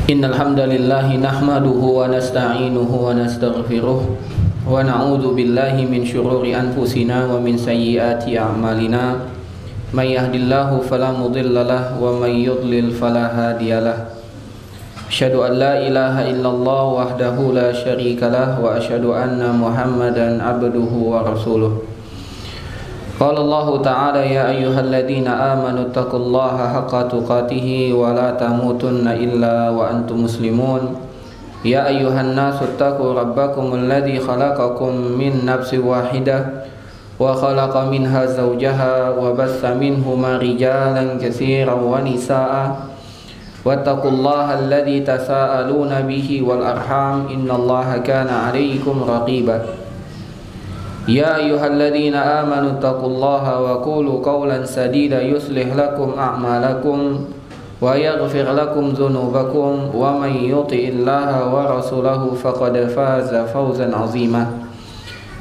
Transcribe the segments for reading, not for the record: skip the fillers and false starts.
Innal hamdalillah nahmaduhu wa nasta'inuhu wa nastaghfiruh wa na'udzu billahi min syururi anfusina wa min sayyiati a'malina. May yahdihillahu fala mudhillalah wa may yudlil fala hadiyalah. Asyhadu an la ilaha illallah wahdahu la syarikalah wa asyhadu anna Muhammadan abduhu wa rasuluh. Qala Allah Ta'ala ya ayyuhalladzina amanu taqullaha haqqa tuqatih wa la tamutunna illa wa antum muslimun. Ya ayyuhan nasu taqu rabbakumul ladzi khalaqakum min nafsin wahidah wa khalaqa minha zawjaha wa bassa minhuma rijalan katsiran wa nisaa'a wattaqullaha alladzi tasaaluna bihi wal arham innallaha kana 'alaykum raqiba. Ya ayyuhalladzina amanu taqullaha wa qulu qawlan sadida yuslih lakum a'malakum wa yaghfir lakum dhunubakum wa may yuti'illaha wa rasulahu faqad faza fawzan 'azima.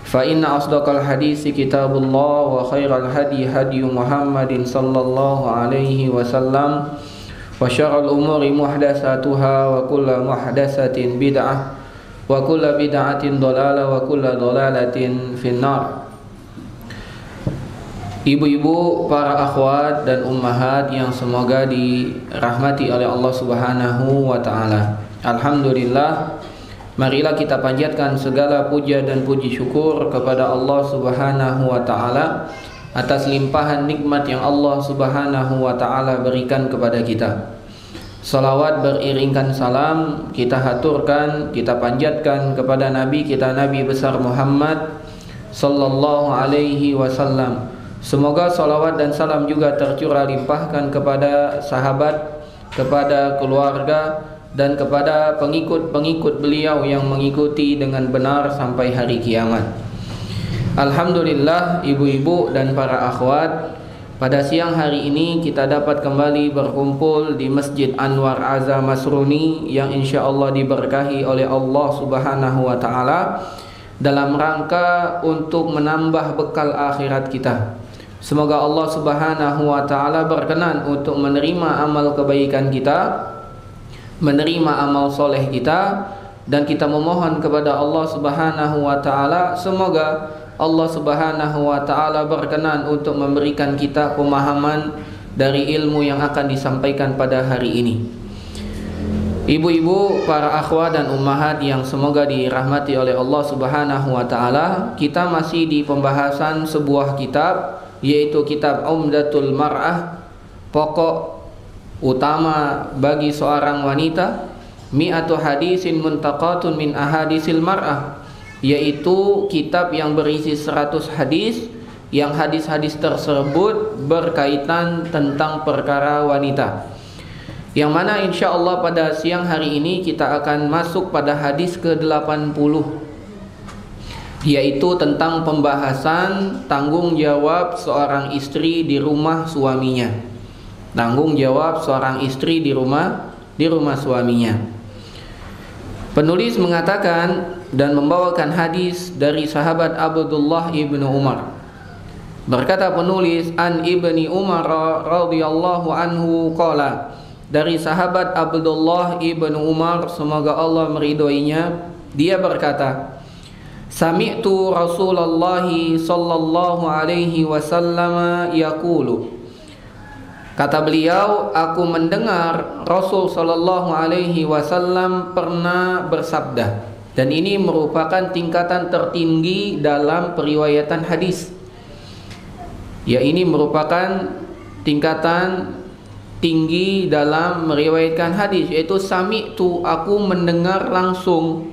Fa inna asdaqal hadisi kitabullah wa khairal hadi hadi Muhammadin sallallahu alaihi wasallam wa syarrul umuri muhdatsatuha wa kullu muhdatsatin bid'ah wa kullu bid'atin dhalalah wa kullu dhalalatin finnar. Ibu-ibu, para akhwat dan ummahat yang semoga dirahmati oleh Allah Subhanahu wa taala. Alhamdulillah, marilah kita panjatkan segala puja dan puji syukur kepada Allah Subhanahu wa taala atas limpahan nikmat yang Allah Subhanahu wa taala berikan kepada kita. Salawat beriringkan salam kita haturkan, kita panjatkan kepada Nabi kita, Nabi besar Muhammad sallallahu alaihi wasallam. Semoga salawat dan salam juga tercurah limpahkan kepada sahabat, kepada keluarga, dan kepada pengikut-pengikut beliau yang mengikuti dengan benar sampai hari kiamat. Alhamdulillah, ibu-ibu dan para akhwat, pada siang hari ini kita dapat kembali berkumpul di Masjid Anwar Aza Masruni yang insya Allah diberkahi oleh Allah Subhanahu wa taala dalam rangka untuk menambah bekal akhirat kita. Semoga Allah Subhanahu wa taala berkenan untuk menerima amal kebaikan kita, menerima amal soleh kita, dan kita memohon kepada Allah Subhanahu wa taala semoga Allah Subhanahu wa taala berkenan untuk memberikan kita pemahaman dari ilmu yang akan disampaikan pada hari ini. Ibu-ibu, para akhwat dan ummahat yang semoga dirahmati oleh Allah Subhanahu wa taala, kita masih di pembahasan sebuah kitab, yaitu kitab Umdatul Mar'ah, pokok utama bagi seorang wanita, mi'atu hadisin muntaqatun min ahadisil mar'ah, yaitu kitab yang berisi 100 hadis yang hadis-hadis tersebut berkaitan tentang perkara wanita, yang mana insya Allah pada siang hari ini kita akan masuk pada hadis ke-80, yaitu tentang pembahasan tanggung jawab seorang istri di rumah suaminya. Tanggung jawab seorang istri di rumah suaminya. Penulis mengatakan dan membawakan hadis dari sahabat Abdullah ibnu Umar. Berkata penulis, an ibni Umar radhiyallahu anhu qala, dari sahabat Abdullah ibnu Umar semoga Allah meridhoinya, dia berkata, sami'tu Rasulullah sallallahu alaihi wasallam yaqulu, kata beliau, aku mendengar Rasul sallallahu alaihi wasallam pernah bersabda. Dan ini merupakan tingkatan tertinggi dalam periwayatan hadis. Ya, ini merupakan tingkatan tinggi dalam meriwayatkan hadis, yaitu sami'tu, aku mendengar langsung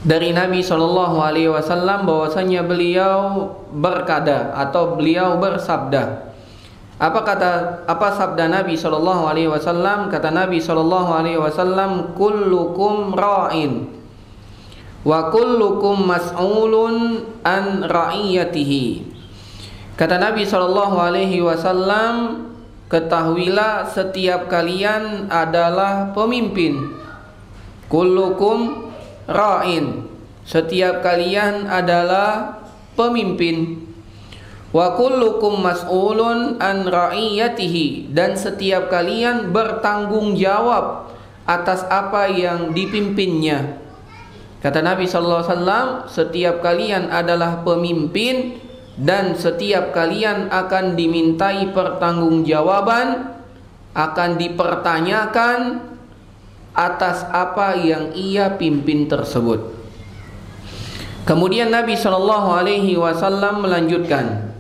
dari Nabi sallallahu alaihi wasallam bahwasanya beliau berkata atau beliau bersabda. Apa sabda Nabi sallallahu alaihi wasallam? Kata Nabi sallallahu alaihi wasallam, kullukum ra'in wa kullukum mas'ulun an ra'iyatihi. Kata Nabi sallallahu alaihi wasallam, ketahuilah setiap kalian adalah pemimpin. Kullukum ra'in, setiap kalian adalah pemimpin. Wa kullukum mas'ulun an ra'iyatihi, dan setiap kalian bertanggung jawab atas apa yang dipimpinnya. Kata Nabi sallallahu alaihi wasallam, setiap kalian adalah pemimpin dan setiap kalian akan dimintai pertanggungjawaban, akan dipertanyakan atas apa yang ia pimpin tersebut. Kemudian Nabi sallallahu alaihi wasallam melanjutkan,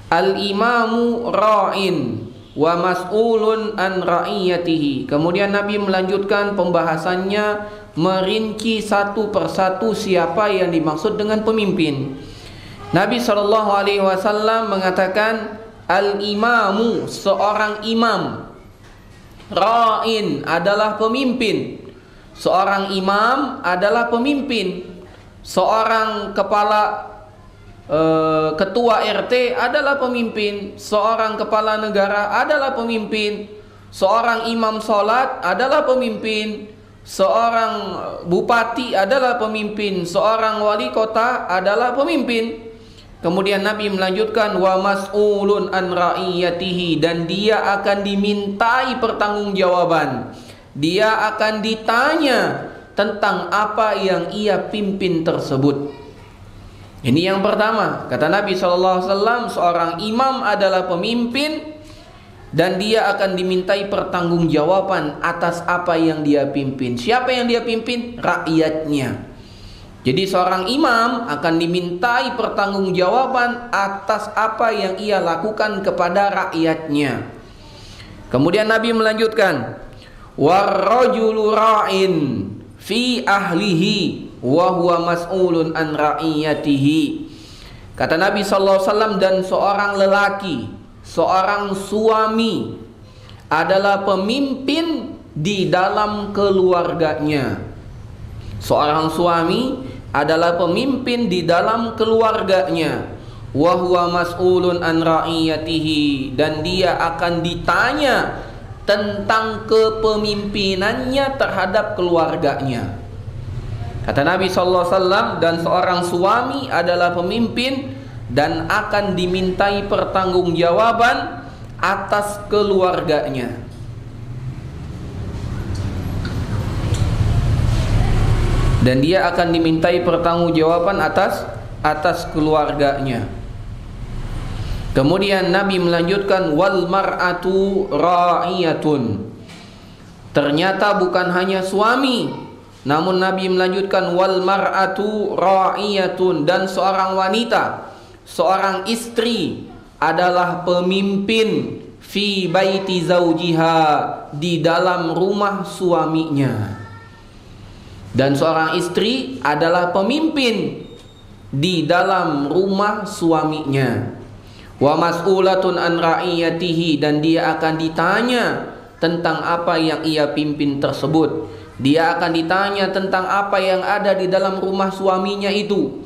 al-imamu ra'in wa mas'ulun an ra'iyatihi. Kemudian Nabi melanjutkan pembahasannya, merinci satu persatu siapa yang dimaksud dengan pemimpin. Nabi sallallahu alaihi wasallam mengatakan, al-imamu, seorang imam, ra'in adalah pemimpin. Seorang imam adalah pemimpin. Seorang kepala ketua RT adalah pemimpin. Seorang kepala negara adalah pemimpin. Seorang imam sholat adalah pemimpin. Seorang bupati adalah pemimpin. Seorang wali kota adalah pemimpin. Kemudian Nabi melanjutkan, wa mas'ulun an ra'iyatihi, dan dia akan dimintai pertanggungjawaban. Dia akan ditanya tentang apa yang ia pimpin tersebut. Ini yang pertama. Kata Nabi SAW, seorang imam adalah pemimpin dan dia akan dimintai pertanggungjawaban atas apa yang dia pimpin. Siapa yang dia pimpin? Rakyatnya. Jadi seorang imam akan dimintai pertanggungjawaban atas apa yang ia lakukan kepada rakyatnya. Kemudian Nabi melanjutkan, warrajulu ra'in fi ahlihi wa huwa mas'ulun an ra'iyatihi. Kata Nabi SAW, dan seorang lelaki, seorang suami adalah pemimpin di dalam keluarganya. Seorang suami adalah pemimpin di dalam keluarganya. Wa huwa mas'ulun an ra'iyatihi, dan dia akan ditanya tentang kepemimpinannya terhadap keluarganya. Kata Nabi SAW, dan seorang suami adalah pemimpin dan akan dimintai pertanggungjawaban atas keluarganya. Dan dia akan dimintai pertanggungjawaban atas keluarganya. Kemudian Nabi melanjutkan, wal mar'atu ra'iyatun. Ternyata bukan hanya suami, namun Nabi melanjutkan, wal mar'atu ra'iyatun, dan seorang wanita, seorang istri adalah pemimpin fi baiti zaujiha, di dalam rumah suaminya. Dan seorang istri adalah pemimpin di dalam rumah suaminya. Wa mas'ulatun an ra'iyatihi, dan dia akan ditanya tentang apa yang ia pimpin tersebut. Dia akan ditanya tentang apa yang ada di dalam rumah suaminya itu,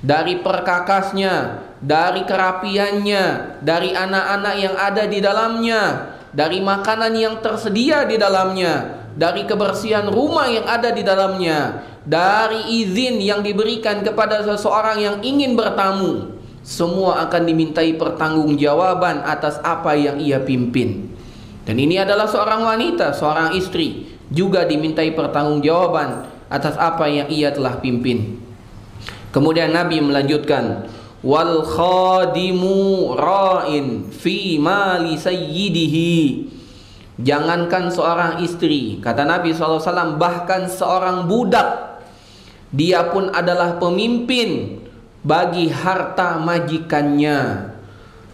dari perkakasnya, dari kerapiannya, dari anak-anak yang ada di dalamnya, dari makanan yang tersedia di dalamnya, dari kebersihan rumah yang ada di dalamnya, dari izin yang diberikan kepada seseorang yang ingin bertamu. Semua akan dimintai pertanggungjawaban atas apa yang ia pimpin. Dan ini adalah seorang wanita, seorang istri, juga dimintai pertanggungjawaban atas apa yang ia telah pimpin. Kemudian Nabi melanjutkan, wal khadimu ra'in fi mali sayyidihi. Jangankan seorang istri, kata Nabi SAW, bahkan seorang budak, dia pun adalah pemimpin bagi harta majikannya.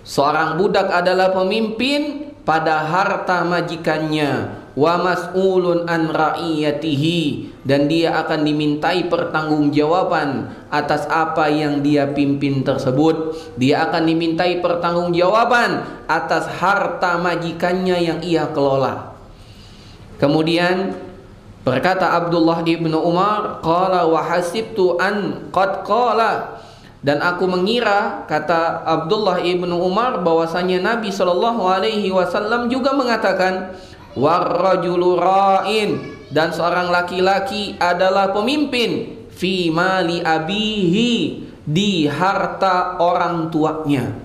Seorang budak adalah pemimpin pada harta majikannya. Wa mas'ulun an ra'iyatihi, dan dia akan dimintai pertanggungjawaban atas apa yang dia pimpin tersebut. Dia akan dimintai pertanggungjawaban atas harta majikannya yang ia kelola. Kemudian berkata Abdullah ibnu Umar, qala wa hasibtu an qad qala, dan aku mengira, kata Abdullah ibnu Umar, bahwasanya Nabi SAW juga mengatakan, warrajulu ra'in, dan seorang laki-laki adalah pemimpin fi mali abihi, di harta orang tuanya.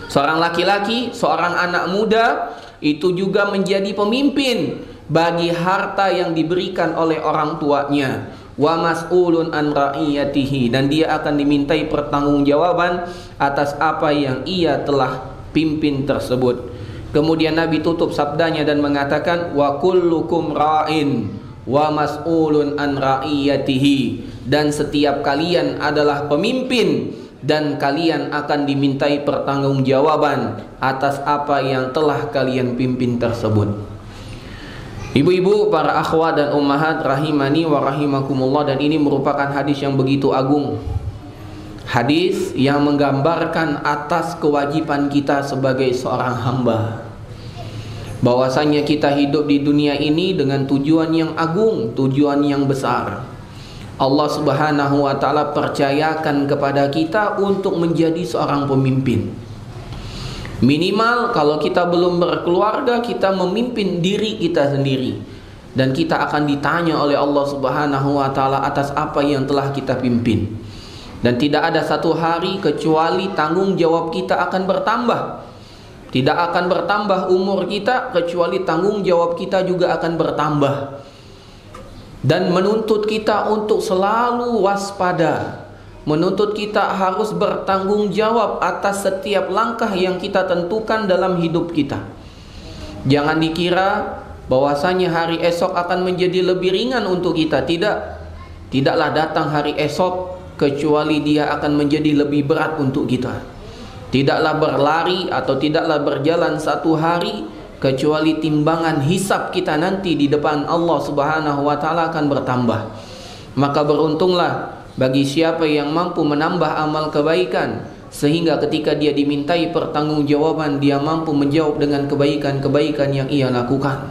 Seorang laki-laki, seorang anak muda itu juga menjadi pemimpin bagi harta yang diberikan oleh orang tuanya, wa mas'ulun an ra'iyatihi, dan dia akan dimintai pertanggungjawaban atas apa yang ia telah pimpin tersebut. Kemudian Nabi tutup sabdanya dan mengatakan, wa kullukum ra'in wa mas'ulun an ra'iyatihi, dan setiap kalian adalah pemimpin dan kalian akan dimintai pertanggungjawaban atas apa yang telah kalian pimpin tersebut. Ibu-ibu, para akhwat dan ummahat rahimani wa rahimakumullah, dan ini merupakan hadis yang begitu agung. Hadis yang menggambarkan atas kewajiban kita sebagai seorang hamba, bahwasanya kita hidup di dunia ini dengan tujuan yang agung, tujuan yang besar. Allah Subhanahu wa ta'ala percayakan kepada kita untuk menjadi seorang pemimpin. Minimal kalau kita belum berkeluarga, kita memimpin diri kita sendiri, dan kita akan ditanya oleh Allah Subhanahu wa ta'ala atas apa yang telah kita pimpin. Dan tidak ada satu hari kecuali tanggung jawab kita akan bertambah. Tidak akan bertambah umur kita kecuali tanggung jawab kita juga akan bertambah, dan menuntut kita untuk selalu waspada, menuntut kita harus bertanggung jawab atas setiap langkah yang kita tentukan dalam hidup kita. Jangan dikira bahwasanya hari esok akan menjadi lebih ringan untuk kita. Tidaklah datang hari esok kecuali dia akan menjadi lebih berat untuk kita. Tidaklah berlari atau tidaklah berjalan satu hari kecuali timbangan hisab kita nanti di depan Allah Subhanahu wa ta'ala akan bertambah. Maka beruntunglah bagi siapa yang mampu menambah amal kebaikan, sehingga ketika dia dimintai pertanggungjawaban, dia mampu menjawab dengan kebaikan-kebaikan yang ia lakukan,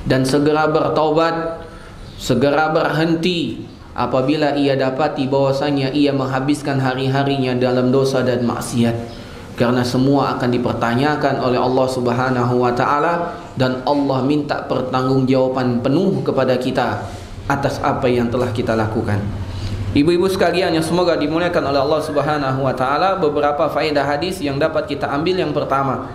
dan segera bertaubat, segera berhenti apabila ia dapati bahwasanya ia menghabiskan hari-harinya dalam dosa dan maksiat. Karena semua akan dipertanyakan oleh Allah Subhanahu wa ta'ala, dan Allah minta pertanggungjawaban penuh kepada kita atas apa yang telah kita lakukan. Ibu-ibu sekalian yang semoga dimuliakan oleh Allah Subhanahu wa ta'ala, beberapa faedah hadis yang dapat kita ambil. Yang pertama,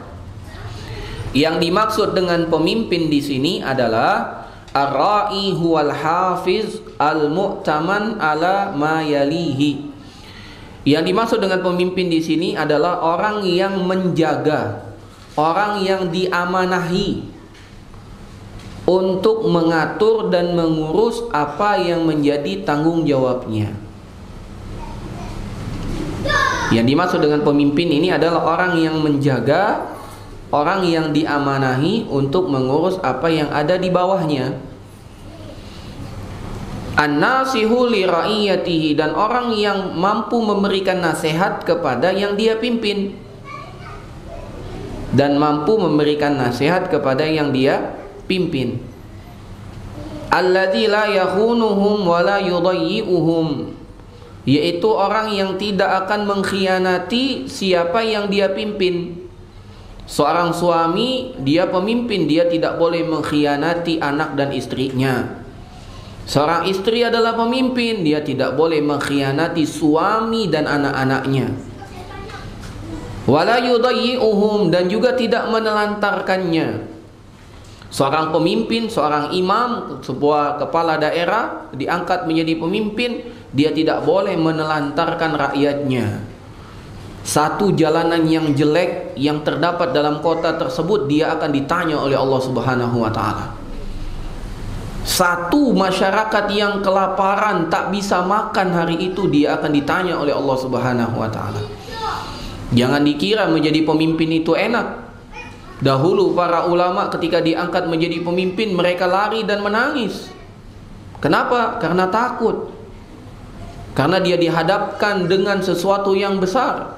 yang dimaksud dengan pemimpin di sini adalah ar-ra'i huwal hafiz al-mu'taman ala ma yalihi. Yang dimaksud dengan pemimpin di sini adalah orang yang menjaga, orang yang diamanahi untuk mengatur dan mengurus apa yang menjadi tanggung jawabnya. Yang dimaksud dengan pemimpin ini adalah orang yang menjaga, orang yang diamanahi untuk mengurus apa yang ada di bawahnya. An-nasihu li ra'iyatihi, dan orang yang mampu memberikan nasihat kepada yang dia pimpin, dan mampu memberikan nasihat kepada yang dia pimpin. Alladzi la yakhunuhum wa la yudayyi'uhum, yaitu orang yang tidak akan mengkhianati siapa yang dia pimpin. Seorang suami, dia pemimpin, dia tidak boleh mengkhianati anak dan istrinya. Seorang istri adalah pemimpin, dia tidak boleh mengkhianati suami dan anak-anaknya. Wala yudayyi'uhum, dan juga tidak menelantarkannya. Seorang pemimpin, seorang imam, sebuah kepala daerah diangkat menjadi pemimpin, dia tidak boleh menelantarkan rakyatnya. Satu jalanan yang jelek yang terdapat dalam kota tersebut, dia akan ditanya oleh Allah Subhanahu wa ta'ala. Satu masyarakat yang kelaparan tak bisa makan hari itu, dia akan ditanya oleh Allah Subhanahu wa ta'ala. Jangan dikira menjadi pemimpin itu enak. Dahulu para ulama ketika diangkat menjadi pemimpin, mereka lari dan menangis. Kenapa? Karena takut. Karena dia dihadapkan dengan sesuatu yang besar.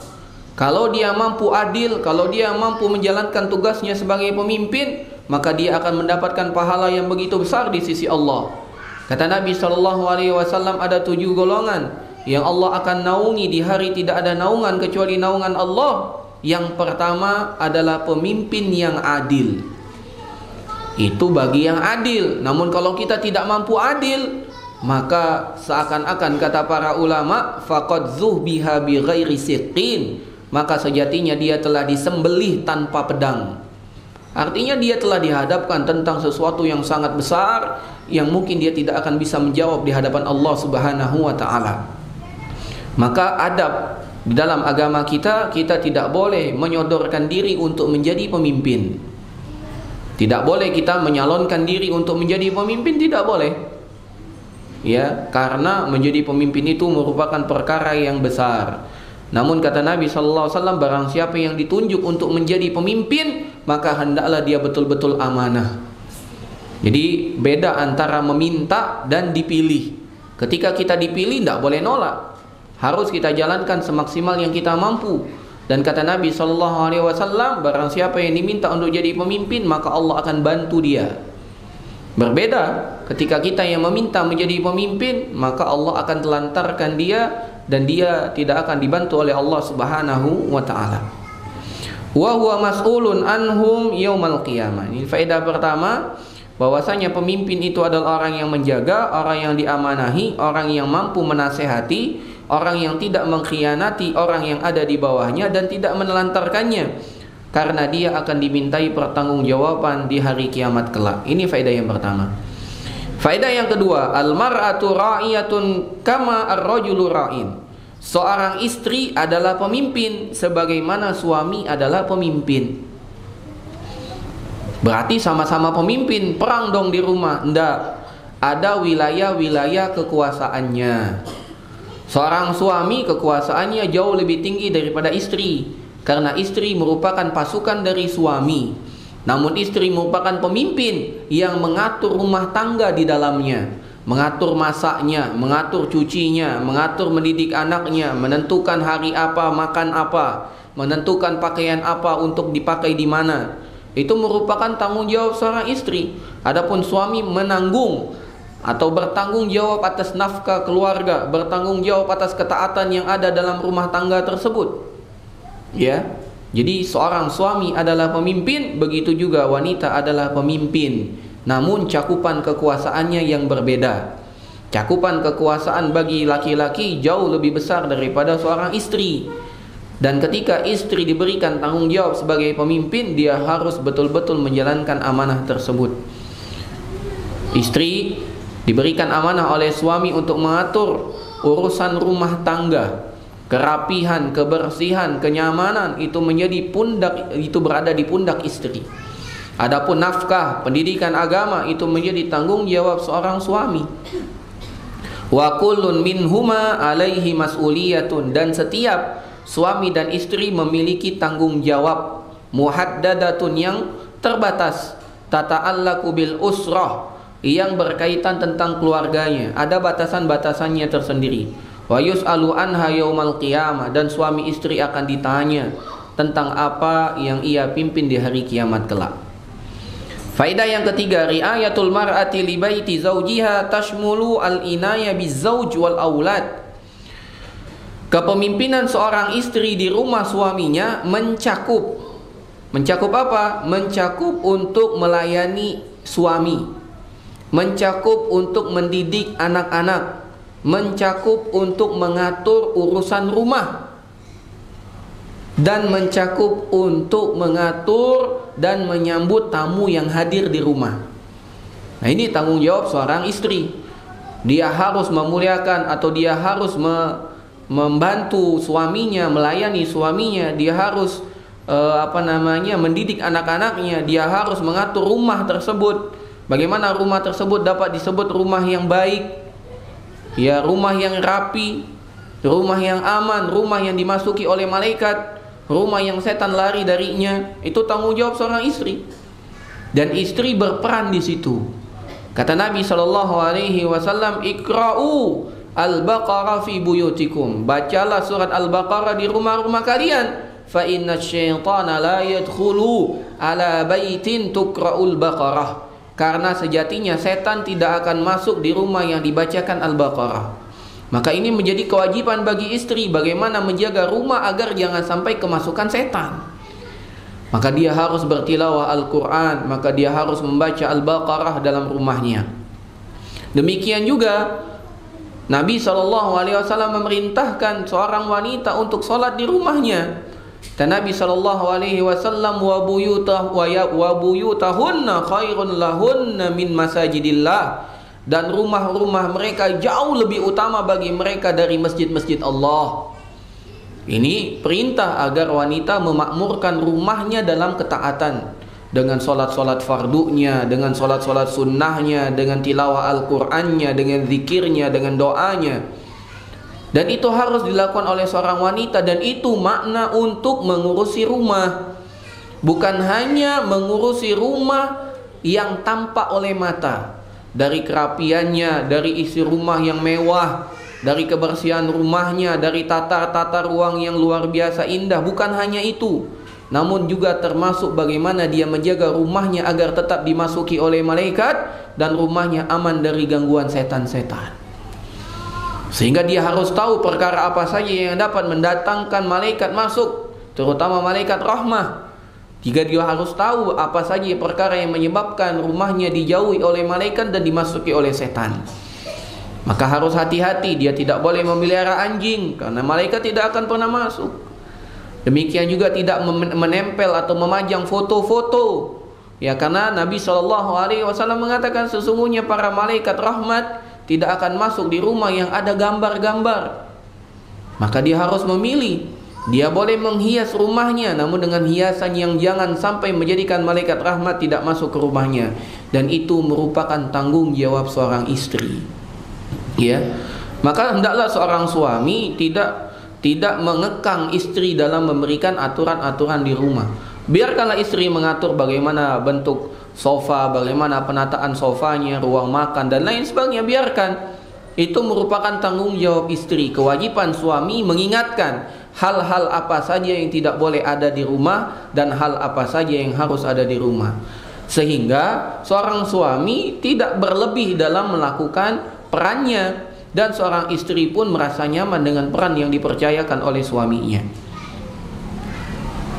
Kalau dia mampu adil, kalau dia mampu menjalankan tugasnya sebagai pemimpin, maka dia akan mendapatkan pahala yang begitu besar di sisi Allah. Kata Nabi SAW, ada 7 golongan yang Allah akan naungi di hari tidak ada naungan kecuali naungan Allah. Yang pertama adalah pemimpin yang adil. Itu bagi yang adil. Namun kalau kita tidak mampu adil, maka seakan-akan kata para ulama, faqad zuhbiha bi ghairi siqin, maka sejatinya dia telah disembelih tanpa pedang. Artinya dia telah dihadapkan tentang sesuatu yang sangat besar, yang mungkin dia tidak akan bisa menjawab di hadapan Allah Subhanahu wa ta'ala. Maka adab di dalam agama kita, kita tidak boleh menyodorkan diri untuk menjadi pemimpin. Tidak boleh kita menyalonkan diri untuk menjadi pemimpin, tidak boleh. Ya, karena menjadi pemimpin itu merupakan perkara yang besar. Namun kata Nabi sallallahu alaihi wasallam, barang siapa yang ditunjuk untuk menjadi pemimpin, maka hendaklah dia betul-betul amanah. Jadi beda antara meminta dan dipilih. Ketika kita dipilih, tidak boleh nolak. Harus kita jalankan semaksimal yang kita mampu. Dan kata Nabi sallallahu alaihi wasallam, barang siapa yang diminta untuk jadi pemimpin, maka Allah akan bantu dia. Berbeda ketika kita yang meminta menjadi pemimpin, maka Allah akan telantarkan dia dan dia tidak akan dibantu oleh Allah Subhanahu wa ta'ala. Wa huwa mas'ulun anhum yaumal qiyamah. Ini faedah pertama, bahwasanya pemimpin itu adalah orang yang menjaga, orang yang diamanahi, orang yang mampu menasehati, orang yang tidak mengkhianati orang yang ada di bawahnya dan tidak menelantarkannya, karena dia akan dimintai pertanggungjawaban di hari kiamat kelak. Ini faedah yang pertama. Faedah yang kedua, al-mar'atu ra'iyatun kama ar-rajulu ra'in. Seorang istri adalah pemimpin sebagaimana suami adalah pemimpin. Berarti sama-sama pemimpin, perang dong di rumah. Enggak. Ada wilayah-wilayah kekuasaannya. Seorang suami kekuasaannya jauh lebih tinggi daripada istri, karena istri merupakan pasukan dari suami. Namun istri merupakan pemimpin yang mengatur rumah tangga di dalamnya, mengatur masaknya, mengatur cucinya, mengatur mendidik anaknya, menentukan hari apa, makan apa, menentukan pakaian apa untuk dipakai di mana. Itu merupakan tanggung jawab seorang istri. Adapun suami menanggung atau bertanggung jawab atas nafkah keluarga, bertanggung jawab atas ketaatan yang ada dalam rumah tangga tersebut. Ya. Jadi seorang suami adalah pemimpin, begitu juga wanita adalah pemimpin. Namun cakupan kekuasaannya yang berbeda. Cakupan kekuasaan bagi laki-laki jauh lebih besar daripada seorang istri. Dan ketika istri diberikan tanggung jawab sebagai pemimpin, dia harus betul-betul menjalankan amanah tersebut. Istri diberikan amanah oleh suami untuk mengatur urusan rumah tangga. Kerapihan, kebersihan, kenyamanan itu menjadi pundak, itu berada di pundak istri. Adapun nafkah, pendidikan agama itu menjadi tanggung jawab seorang suami. Wa kullun minhuma alaihi mas'uliyatun, dan setiap suami dan istri memiliki tanggung jawab muhaddadatun yang terbatas, tata'allaku bil usrah, yang berkaitan tentang keluarganya. Ada batasan-batasannya tersendiri. Wa yus'alu anha yaumal qiyamah, dan suami istri akan ditanya tentang apa yang ia pimpin di hari kiamat kelak. Faedah yang ketiga, ri'ayatul mar'ati li baiti zawjiha tashmulu al-inaya bizauj wal aulad. Kepemimpinan seorang istri di rumah suaminya mencakup apa? Mencakup untuk melayani suami, mencakup untuk mendidik anak-anak, mencakup untuk mengatur urusan rumah, dan mencakup untuk mengatur dan menyambut tamu yang hadir di rumah. Nah, ini tanggung jawab seorang istri. Dia harus memuliakan atau dia harus membantu suaminya, melayani suaminya. Dia harus mendidik anak-anaknya. Dia harus mengatur rumah tersebut. Bagaimana rumah tersebut dapat disebut rumah yang baik, ya, rumah yang rapi, rumah yang aman, rumah yang dimasuki oleh malaikat, rumah yang setan lari darinya. Itu tanggung jawab seorang istri. Dan istri berperan di situ. Kata Nabi SAW, Iqra'u al-Baqarah fi buyutikum. Bacalah surat Al-Baqarah di rumah-rumah kalian. Fa inna syaitana la yadkhulu ala baitin tuqra'ul Baqarah. Karena sejatinya setan tidak akan masuk di rumah yang dibacakan Al-Baqarah. Maka ini menjadi kewajiban bagi istri, bagaimana menjaga rumah agar jangan sampai kemasukan setan. Maka dia harus bertilawah Al-Quran, maka dia harus membaca Al-Baqarah dalam rumahnya. Demikian juga Nabi SAW memerintahkan seorang wanita untuk sholat di rumahnya. Dan Nabi sallallahu alaihi wasallam wa buyutahunna khairun lahunna min masajidillah, dan rumah-rumah mereka jauh lebih utama bagi mereka dari masjid-masjid Allah. Ini perintah agar wanita memakmurkan rumahnya dalam ketaatan, dengan solat-solat fardunya, dengan solat-solat sunnahnya, dengan tilawah Al-Qur'annya, dengan zikirnya, dengan doanya. Dan itu harus dilakukan oleh seorang wanita, dan itu makna untuk mengurusi rumah. Bukan hanya mengurusi rumah yang tampak oleh mata, dari kerapiannya, dari isi rumah yang mewah, dari kebersihan rumahnya, dari tata ruang yang luar biasa indah. Bukan hanya itu, namun juga termasuk bagaimana dia menjaga rumahnya agar tetap dimasuki oleh malaikat, dan rumahnya aman dari gangguan setan-setan. Sehingga dia harus tahu perkara apa saja yang dapat mendatangkan malaikat masuk, terutama malaikat rahmah. Jika dia harus tahu apa saja perkara yang menyebabkan rumahnya dijauhi oleh malaikat dan dimasuki oleh setan. Maka harus hati-hati, dia tidak boleh memelihara anjing, karena malaikat tidak akan pernah masuk. Demikian juga tidak menempel atau memajang foto-foto. Ya, karena Nabi SAW mengatakan sesungguhnya para malaikat rahmat tidak akan masuk di rumah yang ada gambar-gambar. Maka dia harus memilih. Dia boleh menghias rumahnya, namun dengan hiasan yang jangan sampai menjadikan malaikat rahmat tidak masuk ke rumahnya. Dan itu merupakan tanggung jawab seorang istri. Ya, maka hendaklah seorang suami tidak mengekang istri dalam memberikan aturan-aturan di rumah. Biarkanlah istri mengatur bagaimana bentuk sofa, bagaimana penataan sofanya, ruang makan dan lain sebagainya. Biarkan. Itu merupakan tanggung jawab istri. Kewajiban suami mengingatkan hal-hal apa saja yang tidak boleh ada di rumah dan hal apa saja yang harus ada di rumah, sehingga seorang suami tidak berlebih dalam melakukan perannya, dan seorang istri pun merasa nyaman dengan peran yang dipercayakan oleh suaminya.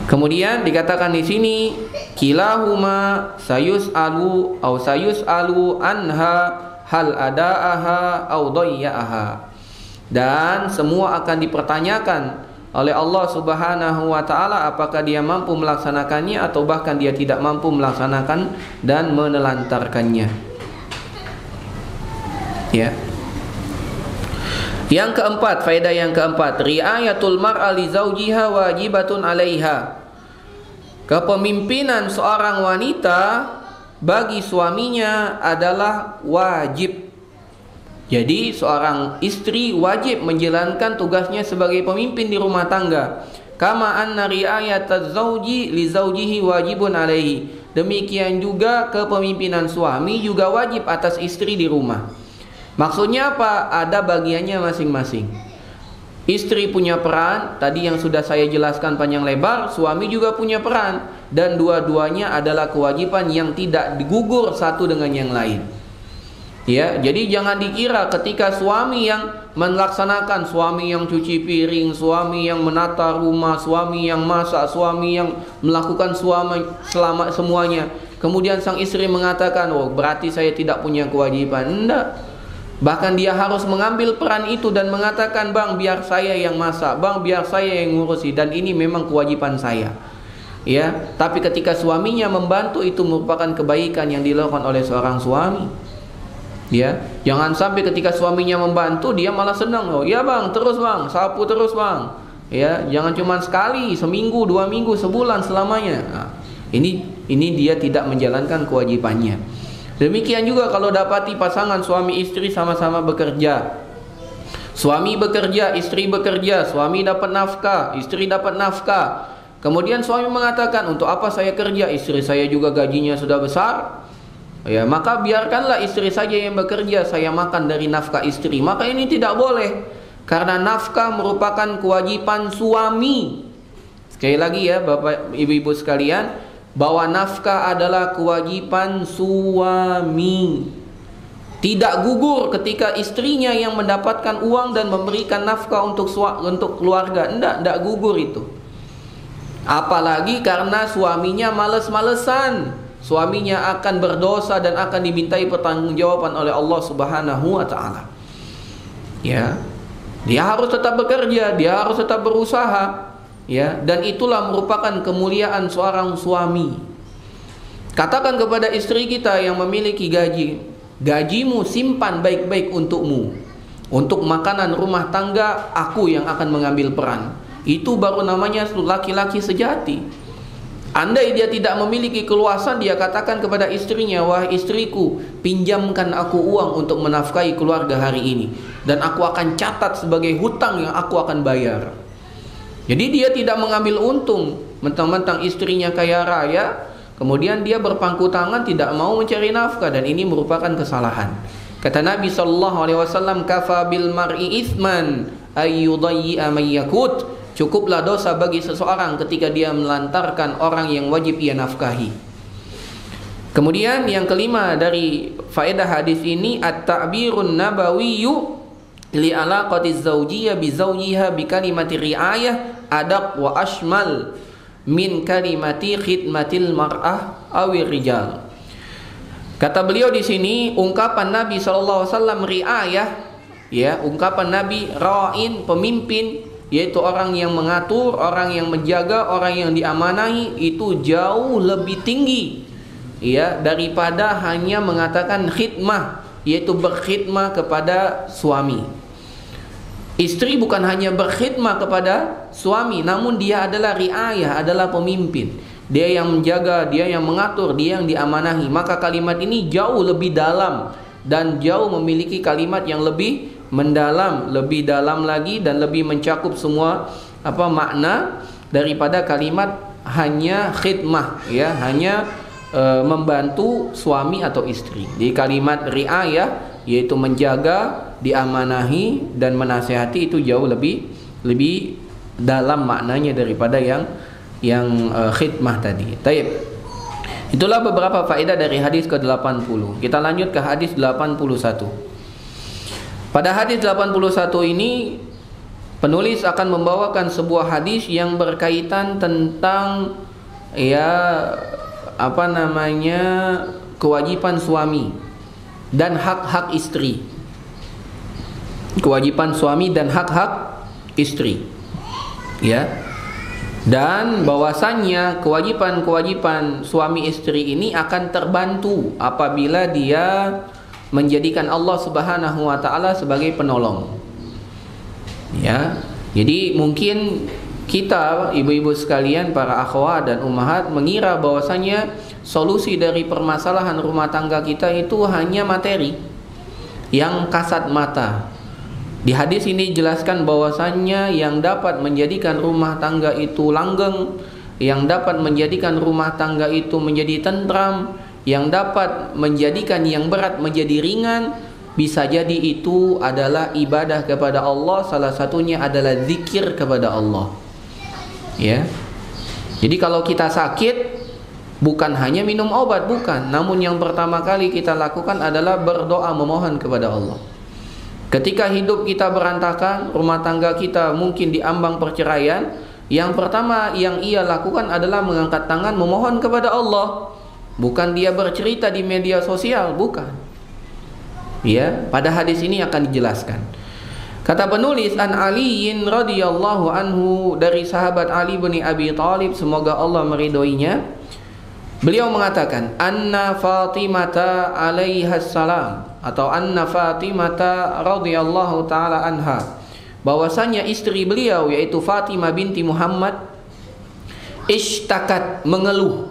Kemudian dikatakan di sini kilahuma sayus'alu anha hal ada'aha au dayya'aha, dan semua akan dipertanyakan oleh Allah Subhanahu wa taala apakah dia mampu melaksanakannya atau bahkan dia tidak mampu melaksanakan dan menelantarkannya. Ya. Yang keempat, faedah yang keempat, riayatul mar'a li zawjiha wajibatun 'alaiha. Kepemimpinan seorang wanita bagi suaminya adalah wajib. Jadi seorang istri wajib menjalankan tugasnya sebagai pemimpin di rumah tangga. Kama anna ri'ayataz zawji li zawjihi wajibun 'alaihi. Demikian juga kepemimpinan suami juga wajib atas istri di rumah. Maksudnya apa? Ada bagiannya masing-masing. Istri punya peran, tadi yang sudah saya jelaskan panjang lebar. Suami juga punya peran, dan dua-duanya adalah kewajiban yang tidak digugur satu dengan yang lain. Ya, jadi jangan dikira ketika suami yang melaksanakan, suami yang cuci piring, suami yang menata rumah, suami yang masak, suami yang melakukan selama semuanya, kemudian sang istri mengatakan, oh berarti saya tidak punya kewajiban. Enggak. Bahkan dia harus mengambil peran itu dan mengatakan, bang biar saya yang masak, bang biar saya yang ngurusi, dan ini memang kewajiban saya. Ya, tapi ketika suaminya membantu, itu merupakan kebaikan yang dilakukan oleh seorang suami. Ya, jangan sampai ketika suaminya membantu dia malah senang. Oh ya bang, terus bang, sapu terus bang. Ya, jangan cuma sekali, seminggu, 2 minggu, sebulan, selamanya. Nah, ini dia tidak menjalankan kewajibannya. Demikian juga kalau dapati pasangan suami istri sama-sama bekerja. Suami bekerja, istri bekerja, suami dapat nafkah, istri dapat nafkah. Kemudian suami mengatakan, untuk apa saya kerja? Istri saya juga gajinya sudah besar. Ya, maka biarkanlah istri saja yang bekerja, saya makan dari nafkah istri. Maka ini tidak boleh, karena nafkah merupakan kewajiban suami. Sekali lagi ya Bapak Ibu-ibu sekalian, bahwa nafkah adalah kewajiban suami. Tidak gugur ketika istrinya yang mendapatkan uang dan memberikan nafkah untuk keluarga. Tidak gugur itu. Apalagi karena suaminya males-malesan, suaminya akan berdosa dan akan dimintai pertanggungjawaban oleh Allah Subhanahu wa taala. Ya. Dia harus tetap bekerja, dia harus tetap berusaha. ya, dan itulah merupakan kemuliaan seorang suami. Katakan kepada istri kita yang memiliki gaji, gajimu simpan baik-baik untukmu. Untuk makanan rumah tangga aku yang akan mengambil peran. Itu baru namanya laki-laki sejati. Andai dia tidak memiliki keluasan, dia katakan kepada istrinya, wah istriku, pinjamkan aku uang untuk menafkahi keluarga hari ini, dan aku akan catat sebagai hutang yang aku akan bayar. Jadi dia tidak mengambil untung, mentang-mentang istrinya kaya raya, kemudian dia berpangku tangan tidak mau mencari nafkah, dan ini merupakan kesalahan. Kata Nabi SAW, kafa bil mar'i ithman ayyudayyi'a mayyakut. Cukuplah dosa bagi seseorang ketika dia melantarkan orang yang wajib ia nafkahi. Kemudian yang kelima dari faedah hadis ini, at-ta'birun nabawiyyu li alaqati zawjiyah bi zawjiha bi kalimati ri'ayah adaq wa ashmal min kalimati khidmatil mar'ah awir rijal. Kata beliau di sini, ungkapan Nabi SAW ri'ayah, ya, ungkapan Nabi ra'in, pemimpin, yaitu orang yang mengatur, orang yang menjaga, orang yang diamanahi, itu jauh lebih tinggi, ya, daripada hanya mengatakan khidmah, yaitu berkhidmah kepada suami. Istri bukan hanya berkhidmah kepada suami, namun dia adalah riayah, adalah pemimpin. Dia yang menjaga, dia yang mengatur, dia yang diamanahi. Maka kalimat ini jauh lebih dalam dan jauh memiliki kalimat yang lebih mendalam, lebih dalam lagi, dan lebih mencakup semua makna daripada kalimat hanya khidmah, ya, hanya membantu suami atau istri. Di kalimat riayah, yaitu menjaga, diamanahi dan menasihati, itu jauh lebih dalam maknanya daripada yang khidmah tadi. Taib. Itulah beberapa faedah dari hadis ke-80. Kita lanjut ke hadis 81. Pada hadis 81 ini penulis akan membawakan sebuah hadis yang berkaitan tentang kewajiban suami dan hak-hak istri. Kewajiban suami dan hak-hak istri. Ya. Dan bahwasannya kewajiban suami istri ini akan terbantu apabila dia menjadikan Allah Subhanahu wa taala sebagai penolong. Ya. Jadi mungkin kita ibu-ibu sekalian, para akhwat dan ummahat, mengira bahwasanya solusi dari permasalahan rumah tangga kita itu hanya materi yang kasat mata. Di hadis ini dijelaskan bahwasannya yang dapat menjadikan rumah tangga itu langgeng, yang dapat menjadikan rumah tangga itu menjadi tentram, yang dapat menjadikan yang berat menjadi ringan, bisa jadi itu adalah ibadah kepada Allah. Salah satunya adalah zikir kepada Allah. Ya. Jadi kalau kita sakit, bukan hanya minum obat, bukan. Namun yang pertama kali kita lakukan adalah berdoa, memohon kepada Allah. Ketika hidup kita berantakan, rumah tangga kita mungkin diambang perceraian, yang pertama yang ia lakukan adalah mengangkat tangan memohon kepada Allah. Bukan dia bercerita di media sosial, bukan. Ya, pada hadis ini akan dijelaskan. Kata penulis, an Aliin radhiyallahu anhu, dari sahabat Ali bin Abi Thalib, semoga Allah meridhoinya. Beliau mengatakan, anna Fatimata alaiha salam, atau anna Fatimata radhiyallahu taala anha, bahwasanya istri beliau yaitu Fatimah binti Muhammad ishtakat, mengeluh.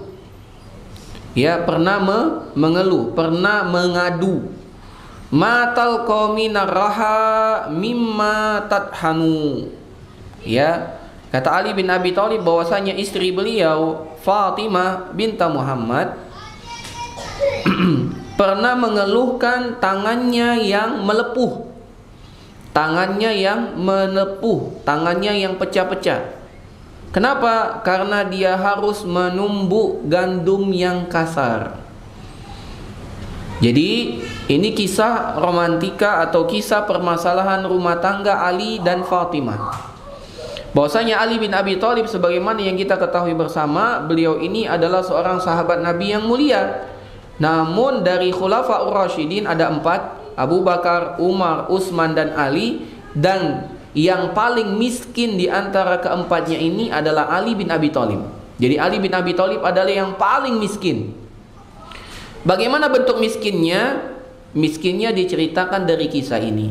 Ya, pernah mengeluh, pernah mengadu. Matal qawmina raha mimma tathanu. Ya, kata Ali bin Abi Thalib bahwasanya istri beliau Fatimah binta Muhammad pernah mengeluhkan tangannya yang melepuh. Tangannya yang melepuh, tangannya yang pecah-pecah. Kenapa? Karena dia harus menumbuk gandum yang kasar. Jadi ini kisah romantika atau kisah permasalahan rumah tangga Ali dan Fatimah. Bahwasanya Ali bin Abi Thalib, sebagaimana yang kita ketahui bersama, beliau ini adalah seorang sahabat Nabi yang mulia. Namun dari Khulafaur Rasyidin ada 4, Abu Bakar, Umar, Utsman dan Ali. Dan yang paling miskin di antara keempatnya ini adalah Ali bin Abi Thalib. Jadi Ali bin Abi Thalib adalah yang paling miskin. Bagaimana bentuk miskinnya? Miskinnya diceritakan dari kisah ini.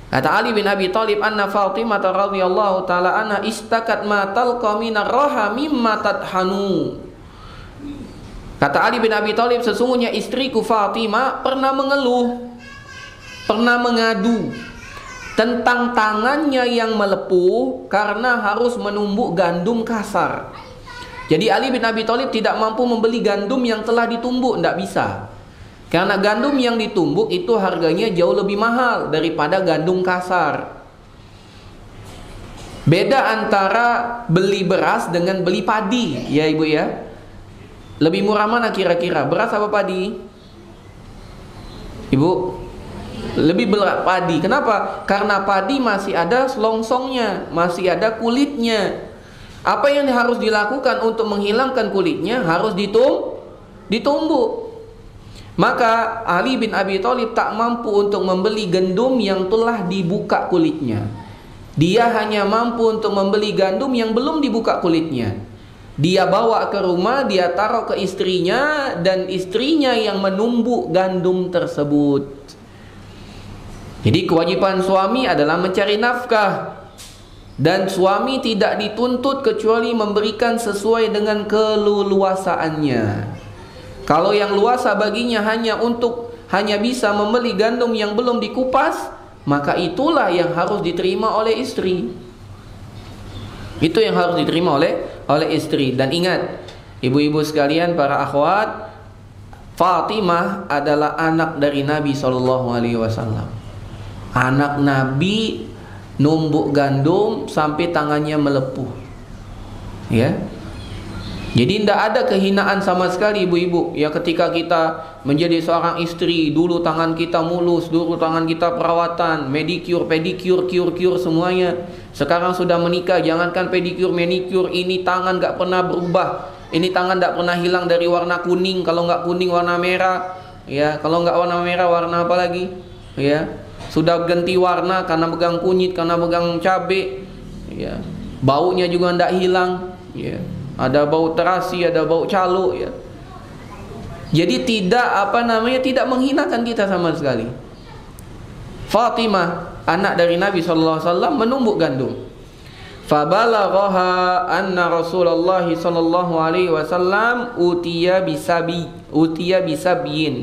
Kata Ali bin Abi Thalib, anna Fatimah radhiyallahu taala anha istakat ma talqa minar raha mimma tadhanu. Kata Ali bin Abi Thalib, sesungguhnya istriku Fatimah pernah mengeluh, pernah mengadu tentang tangannya yang melepuh karena harus menumbuk gandum kasar. Jadi Ali bin Abi Thalib tidak mampu membeli gandum yang telah ditumbuk, tidak bisa. Karena gandum yang ditumbuk itu harganya jauh lebih mahal daripada gandum kasar. Beda antara beli beras dengan beli padi, ya ibu ya. Lebih murah mana kira-kira, beras apa padi? Ibu? Lebih berat padi. Kenapa? Karena padi masih ada selongsongnya, masih ada kulitnya. Apa yang harus dilakukan untuk menghilangkan kulitnya? Harus ditumbuk. Maka Ali bin Abi Thalib tak mampu untuk membeli gandum yang telah dibuka kulitnya. Dia hanya mampu untuk membeli gandum yang belum dibuka kulitnya. Dia bawa ke rumah, dia taruh ke istrinya, dan istrinya yang menumbuk gandum tersebut. Jadi kewajiban suami adalah mencari nafkah, dan suami tidak dituntut kecuali memberikan sesuai dengan keleluasaannya. Kalau yang luasa baginya hanya bisa membeli gandum yang belum dikupas, maka itulah yang harus diterima oleh istri. Itu yang harus diterima oleh istri. Dan ingat, ibu-ibu sekalian, para akhwat, Fatimah adalah anak dari Nabi SAW. Anak Nabi numbuk gandum sampai tangannya melepuh. Ya. Jadi tidak ada kehinaan sama sekali ibu-ibu. Ya, ketika kita menjadi seorang istri, dulu tangan kita mulus, dulu tangan kita perawatan, medicure, pedicure, cure semuanya. Sekarang sudah menikah, jangankan pedicure, manicure, ini tangan gak pernah berubah. Ini tangan gak pernah hilang dari warna kuning. Kalau nggak kuning warna merah. Ya, kalau nggak warna merah warna apa lagi? Ya, sudah ganti warna karena pegang kunyit, karena pegang cabai. Ya, baunya juga tidak hilang. Ya. Ada bau terasi, ada bau calo, ya. Jadi tidak menghinakan kita sama sekali. Fatimah, anak dari Nabi SAW, menumbuk gandum. Fabalaghaha anna Rasulullah SAW utiya bisabyin.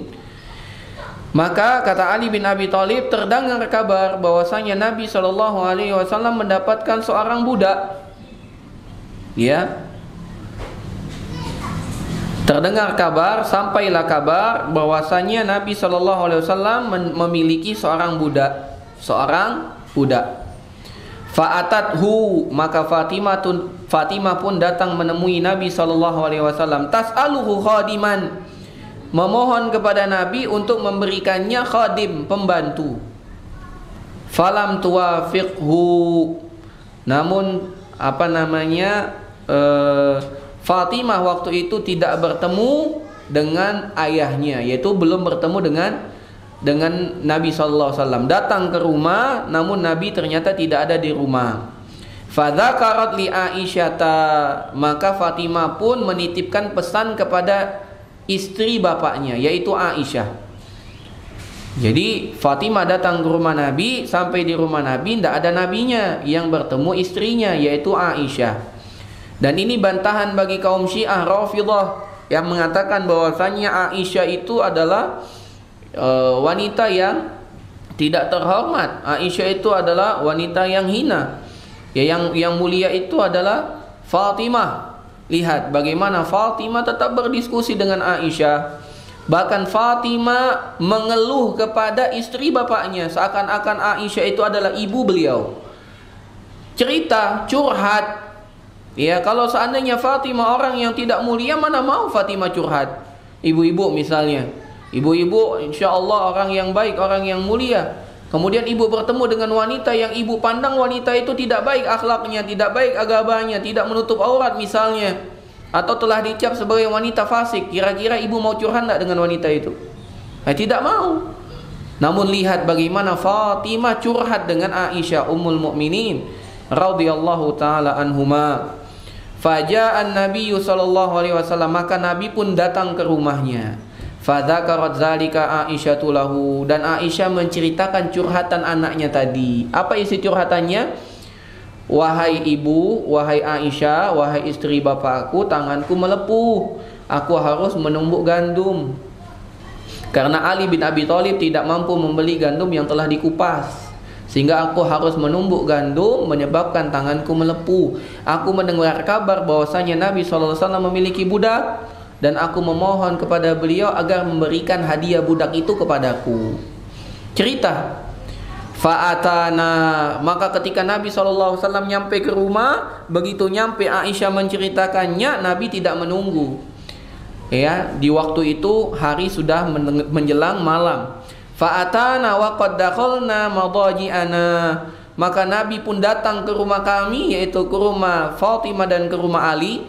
Maka kata Ali bin Abi Thalib, terdengar kabar bahwasanya Nabi SAW mendapatkan seorang budak. Ya. Terdengar kabar, sampailah kabar bahwasanya Nabi SAW memiliki seorang budak. Fa'atathu, maka Fatimah pun datang menemui Nabi SAW. Tas'aluhu khadiman, memohon kepada Nabi untuk memberikannya khadim, pembantu. Falam tuwafiqhu, namun Fatimah waktu itu tidak bertemu dengan ayahnya, yaitu belum bertemu dengan Nabi SAW. Datang ke rumah, namun Nabi ternyata tidak ada di rumah. Fadzakarat li Aisyata, maka Fatimah pun menitipkan pesan kepada istri bapaknya, yaitu Aisyah. Jadi Fatimah datang ke rumah Nabi, sampai di rumah Nabi tidak ada nabinya, yang bertemu istrinya, yaitu Aisyah. Dan ini bantahan bagi kaum Syiah Rafidhah yang mengatakan bahwasanya Aisyah itu adalah wanita yang tidak terhormat. Aisyah itu adalah wanita yang hina. Ya, yang mulia itu adalah Fatimah. Lihat bagaimana Fatimah tetap berdiskusi dengan Aisyah. Bahkan Fatimah mengeluh kepada istri bapaknya, seakan-akan Aisyah itu adalah ibu beliau. Cerita, curhat. Ya, kalau seandainya Fatimah orang yang tidak mulia, mana mau Fatimah curhat? Ibu-ibu misalnya, ibu-ibu insya Allah orang yang baik, orang yang mulia. Kemudian ibu bertemu dengan wanita yang ibu pandang wanita itu tidak baik akhlaknya, tidak baik agamanya, tidak menutup aurat misalnya, atau telah dicap sebagai wanita fasik. Kira-kira ibu mau curhat tidak dengan wanita itu? Tidak mau. Namun lihat bagaimana Fatimah curhat dengan Aisyah ummul mukminin radhiyallahu taala anhuma. Faja'an Nabi sallallahu alaihi wasallam, maka Nabi pun datang ke rumahnya. Fadzakarat zalika Aisyatu lahu, dan Aisyah menceritakan curhatan anaknya tadi. Apa isi curhatannya? Wahai ibu, wahai Aisyah, wahai istri bapakku, tanganku melepuh. Aku harus menumbuk gandum. Karena Ali bin Abi Thalib tidak mampu membeli gandum yang telah dikupas, sehingga aku harus menumbuk gandum, menyebabkan tanganku melepuh. Aku mendengar kabar bahwasanya Nabi SAW memiliki budak, dan aku memohon kepada beliau agar memberikan hadiah budak itu kepadaku. Cerita. Fa'atana, maka ketika Nabi SAW nyampe ke rumah, begitu nyampe Aisyah menceritakannya, Nabi tidak menunggu. Ya, di waktu itu hari sudah menjelang malam. Fa'atana wa qad dakhalna madaji'ana, maka Nabi pun datang ke rumah kami, yaitu ke rumah Fatimah dan ke rumah Ali.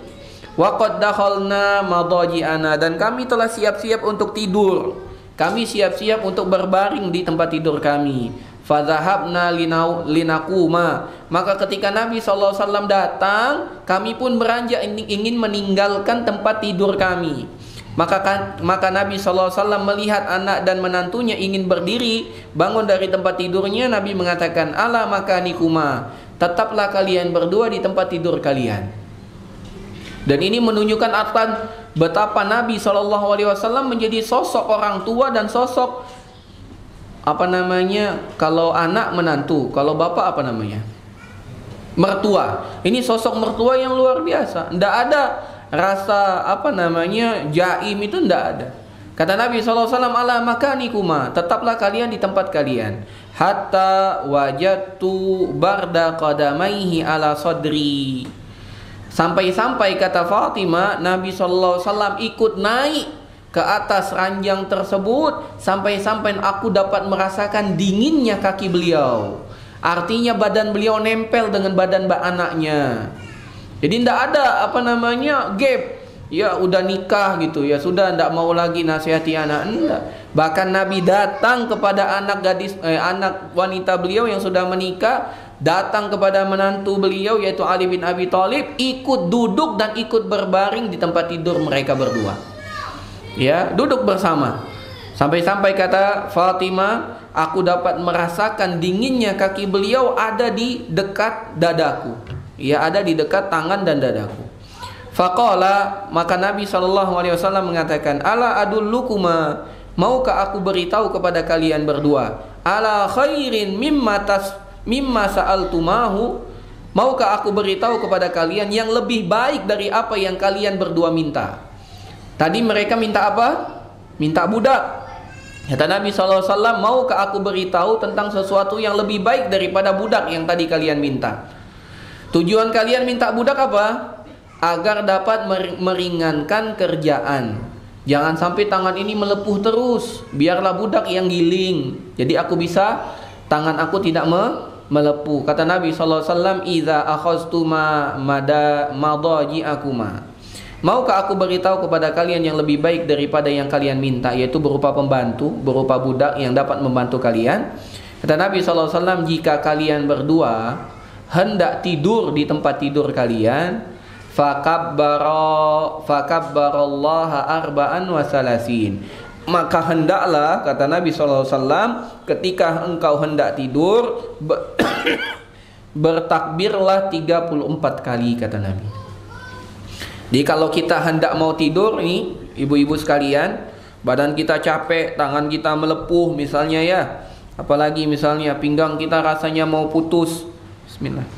Wa qad dakhalna madaji'ana, dan kami telah siap-siap untuk tidur. Kami siap-siap untuk berbaring di tempat tidur kami. Fadhahabna linakuma, maka ketika Nabi SAW datang, kami pun beranjak ingin meninggalkan tempat tidur kami. Maka Nabi SAW melihat anak dan menantunya ingin berdiri bangun dari tempat tidurnya. Nabi mengatakan, ala makanikuma, tetaplah kalian berdua di tempat tidur kalian. Dan ini menunjukkan betapa Nabi SAW menjadi sosok orang tua dan sosok kalau anak menantu, kalau bapak mertua. Ini sosok mertua yang luar biasa. Tidak ada rasa jaim, itu tidak ada. Kata Nabi SAW, ala makanikuma, tetaplah kalian di tempat kalian. Hatta wajadtu barda qadamaihi ala sadri, sampai-sampai kata Fatimah, Nabi SAW ikut naik ke atas ranjang tersebut, sampai-sampai aku dapat merasakan dinginnya kaki beliau. Artinya badan beliau nempel dengan badan anaknya. Jadi tidak ada gap. Ya udah nikah gitu, ya sudah tidak mau lagi nasihati anak, enggak. Bahkan Nabi datang kepada anak wanita beliau yang sudah menikah, datang kepada menantu beliau yaitu Ali bin Abi Thalib, ikut duduk dan ikut berbaring di tempat tidur mereka berdua. Ya, duduk bersama. Sampai-sampai kata Fatimah, aku dapat merasakan dinginnya kaki beliau ada di dekat dadaku. Ya, ada di dekat tangan dan dadaku. Faqala, maka Nabi SAW mengatakan, ala adullukuma, maukah aku beritahu kepada kalian berdua, ala khairin mimma sa'altumahu, maukah aku beritahu kepada kalian yang lebih baik dari apa yang kalian berdua minta. Tadi mereka minta apa? Minta budak. Kata Nabi SAW, maukah aku beritahu tentang sesuatu yang lebih baik daripada budak yang tadi kalian minta? Tujuan kalian minta budak apa? Agar dapat meringankan kerjaan. Jangan sampai tangan ini melepuh terus. Biarlah budak yang giling. Jadi tangan aku tidak melepuh. Kata Nabi SAW, idza akhaztuma madaji'akuma, maukah aku beritahu kepada kalian yang lebih baik daripada yang kalian minta, yaitu berupa pembantu, berupa budak yang dapat membantu kalian. Kata Nabi SAW, jika kalian berdua hendak tidur di tempat tidur kalian, fakabbarollaha arba'an wa salasin, maka hendaklah, kata Nabi SAW, ketika engkau hendak tidur, bertakbirlah 34 kali, kata Nabi. Jadi kalau kita hendak mau tidur nih, ibu-ibu sekalian, badan kita capek, tangan kita melepuh misalnya ya, apalagi misalnya pinggang kita rasanya mau putus, bismillah.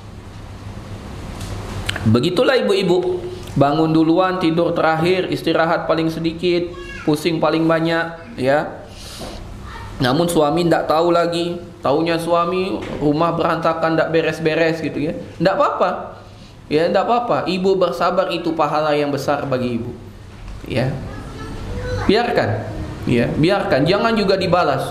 Begitulah ibu-ibu, bangun duluan, tidur terakhir, istirahat paling sedikit, pusing paling banyak ya. Namun suami tidak tahu lagi, taunya suami rumah berantakan, tidak beres-beres gitu ya. Tidak apa-apa. Ya, tidak apa-apa. Ibu bersabar, itu pahala yang besar bagi ibu. Ya, biarkan. Ya, biarkan. Jangan juga dibalas.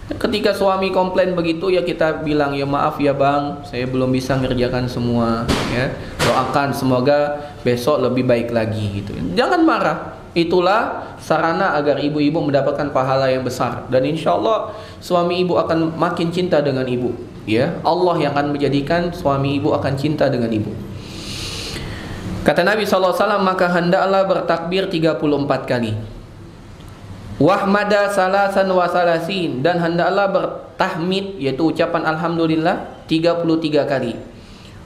Ketika suami komplain begitu, ya kita bilang, ya maaf ya bang, saya belum bisa ngerjakan semua. Ya, doakan semoga besok lebih baik lagi gitu. Jangan marah. Itulah sarana agar ibu-ibu mendapatkan pahala yang besar, dan insya Allah suami ibu akan makin cinta dengan ibu. Ya, Allah yang akan menjadikan suami ibu akan cinta dengan ibu. Kata Nabi SAW, maka hendaklah bertakbir 34 kali. Wahmada salasan wa salasin, dan hendaklah bertahmid, yaitu ucapan alhamdulillah 33 kali.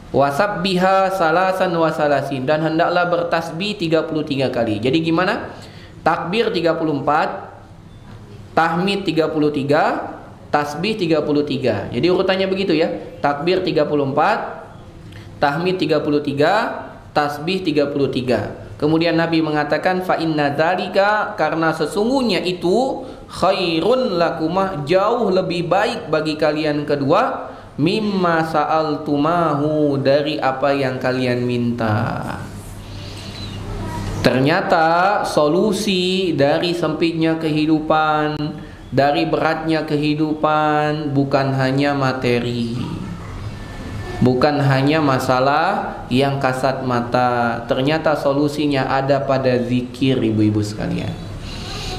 Wasabbiha salasan wa salasin, dan hendaklah bertasbih 33 kali. Jadi gimana? Takbir 34, tahmid 33, tasbih 33. Jadi urutannya begitu ya. Takbir 34, tahmid 33, tasbih 33. Kemudian Nabi mengatakan fa inna dzalika, karena sesungguhnya itu khairun lakumah, jauh lebih baik bagi kalian kedua, mimma sa'altumahu, dari apa yang kalian minta. Ternyata solusi dari sempitnya kehidupan, dari beratnya kehidupan, bukan hanya materi, bukan hanya masalah yang kasat mata. Ternyata solusinya ada pada zikir, ibu-ibu sekalian.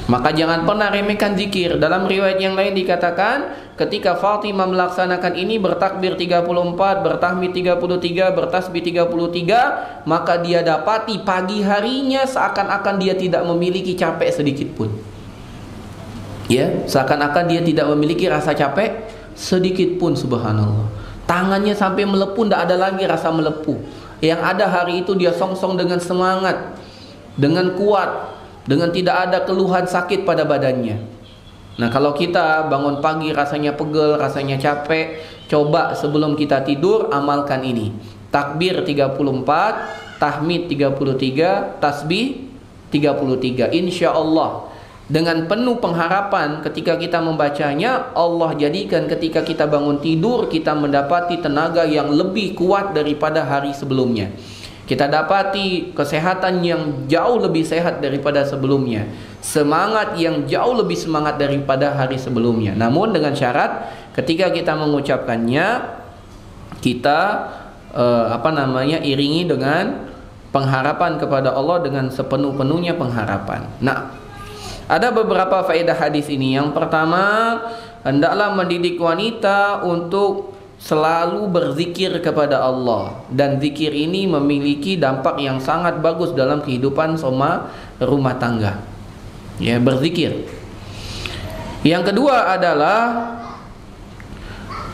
Maka jangan pernah remehkan zikir. Dalam riwayat yang lain dikatakan, ketika Fatimah melaksanakan ini, bertakbir 34, bertahmid 33, bertasbih 33, maka dia dapati pagi harinya seakan-akan dia tidak memiliki capek sedikit pun. Ya, seakan-akan dia tidak memiliki rasa capek sedikit pun, subhanallah. Tangannya sampai melepuh, tidak ada lagi rasa melepuh. Yang ada hari itu dia songsong dengan semangat, dengan kuat, dengan tidak ada keluhan sakit pada badannya. Nah, kalau kita bangun pagi rasanya pegel, rasanya capek, coba sebelum kita tidur amalkan ini. Takbir 34, tahmid 33, tasbih 33. Insya Allah dengan penuh pengharapan ketika kita membacanya, Allah jadikan ketika kita bangun tidur kita mendapati tenaga yang lebih kuat daripada hari sebelumnya. Kita dapati kesehatan yang jauh lebih sehat daripada sebelumnya, semangat yang jauh lebih semangat daripada hari sebelumnya. Namun dengan syarat ketika kita mengucapkannya, kita iringi dengan pengharapan kepada Allah, dengan sepenuh-penuhnya pengharapan. Nah, ada beberapa faedah hadis ini. Yang pertama, hendaklah mendidik wanita untuk selalu berzikir kepada Allah, dan zikir ini memiliki dampak yang sangat bagus dalam kehidupan rumah tangga. Ya, berzikir. Yang kedua adalah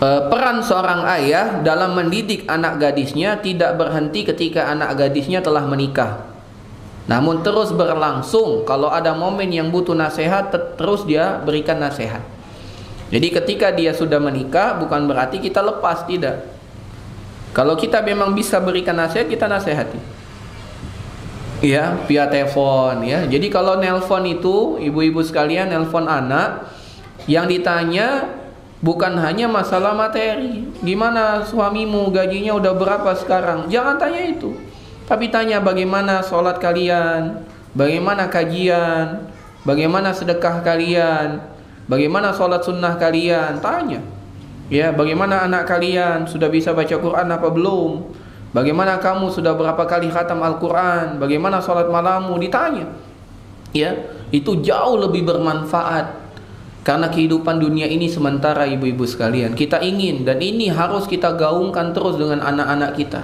peran seorang ayah dalam mendidik anak gadisnya tidak berhenti ketika anak gadisnya telah menikah, namun terus berlangsung. Kalau ada momen yang butuh nasihat, terus dia berikan nasihat. Jadi ketika dia sudah menikah, bukan berarti kita lepas, tidak. Kalau kita memang bisa berikan nasihat, kita nasihati. Ya, via telepon ya. Jadi kalau nelpon itu, ibu-ibu sekalian nelpon anak, yang ditanya bukan hanya masalah materi. Gimana suamimu, gajinya udah berapa sekarang? Jangan tanya itu. Tapi tanya bagaimana sholat kalian, bagaimana kajian, bagaimana sedekah kalian, bagaimana sholat sunnah kalian. Tanya ya, bagaimana anak kalian, sudah bisa baca Quran apa belum, bagaimana kamu sudah berapa kali khatam Al-Quran, bagaimana sholat malammu. Ditanya ya, itu jauh lebih bermanfaat. Karena kehidupan dunia ini sementara, ibu-ibu sekalian. Kita ingin, dan ini harus kita gaungkan terus dengan anak-anak kita.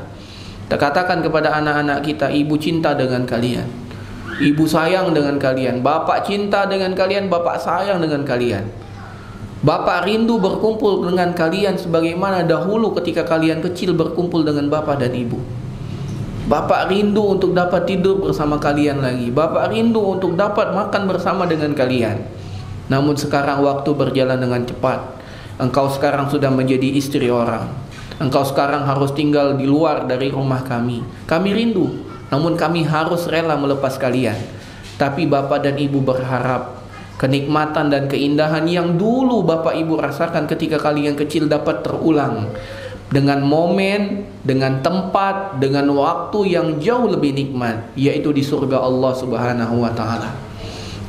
Kita katakan kepada anak-anak kita, ibu cinta dengan kalian, ibu sayang dengan kalian, bapak cinta dengan kalian, bapak sayang dengan kalian. Bapak rindu berkumpul dengan kalian sebagaimana dahulu ketika kalian kecil berkumpul dengan bapak dan ibu. Bapak rindu untuk dapat tidur bersama kalian lagi. Bapak rindu untuk dapat makan bersama dengan kalian. Namun sekarang waktu berjalan dengan cepat. Engkau sekarang sudah menjadi istri orang. Engkau sekarang harus tinggal di luar dari rumah kami. Kami rindu, namun kami harus rela melepas kalian. Tapi bapak dan ibu berharap kenikmatan dan keindahan yang dulu bapak ibu rasakan ketika kalian kecil dapat terulang, dengan momen, dengan tempat, dengan waktu yang jauh lebih nikmat, yaitu di surga Allah Subhanahu wa taala.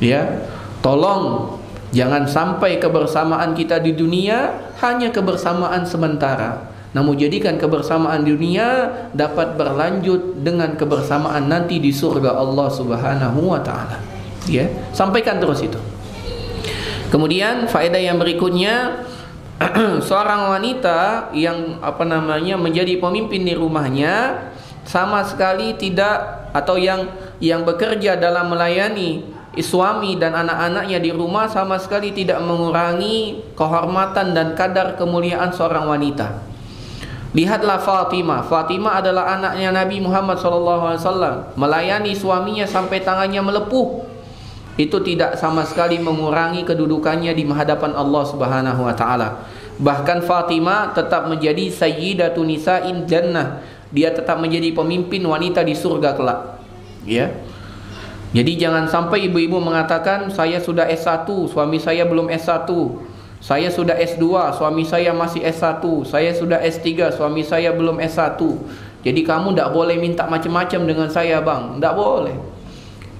Ya, tolong jangan sampai kebersamaan kita di dunia hanya kebersamaan sementara. Namun jadikan kebersamaan dunia dapat berlanjut dengan kebersamaan nanti di surga Allah Subhanahu wa taala. Ya, sampaikan terus itu. Kemudian faedah yang berikutnya, seorang wanita yang menjadi pemimpin di rumahnya sama sekali tidak, atau yang bekerja dalam melayani suami dan anak-anaknya di rumah sama sekali tidak mengurangi kehormatan dan kadar kemuliaan seorang wanita. Lihatlah Fatimah. Fatimah adalah anaknya Nabi Muhammad SAW, melayani suaminya sampai tangannya melepuh. Itu tidak sama sekali mengurangi kedudukannya di hadapan Allah Subhanahu wa taala. Bahkan Fatimah tetap menjadi sayyidatun nisa'il jannah. Dia tetap menjadi pemimpin wanita di surga kelak. Ya. Jadi jangan sampai ibu-ibu mengatakan, saya sudah S1, suami saya belum S1. Saya sudah S2, suami saya masih S1. Saya sudah S3, suami saya belum S1. Jadi kamu tidak boleh minta macam-macam dengan saya, bang. Tidak boleh.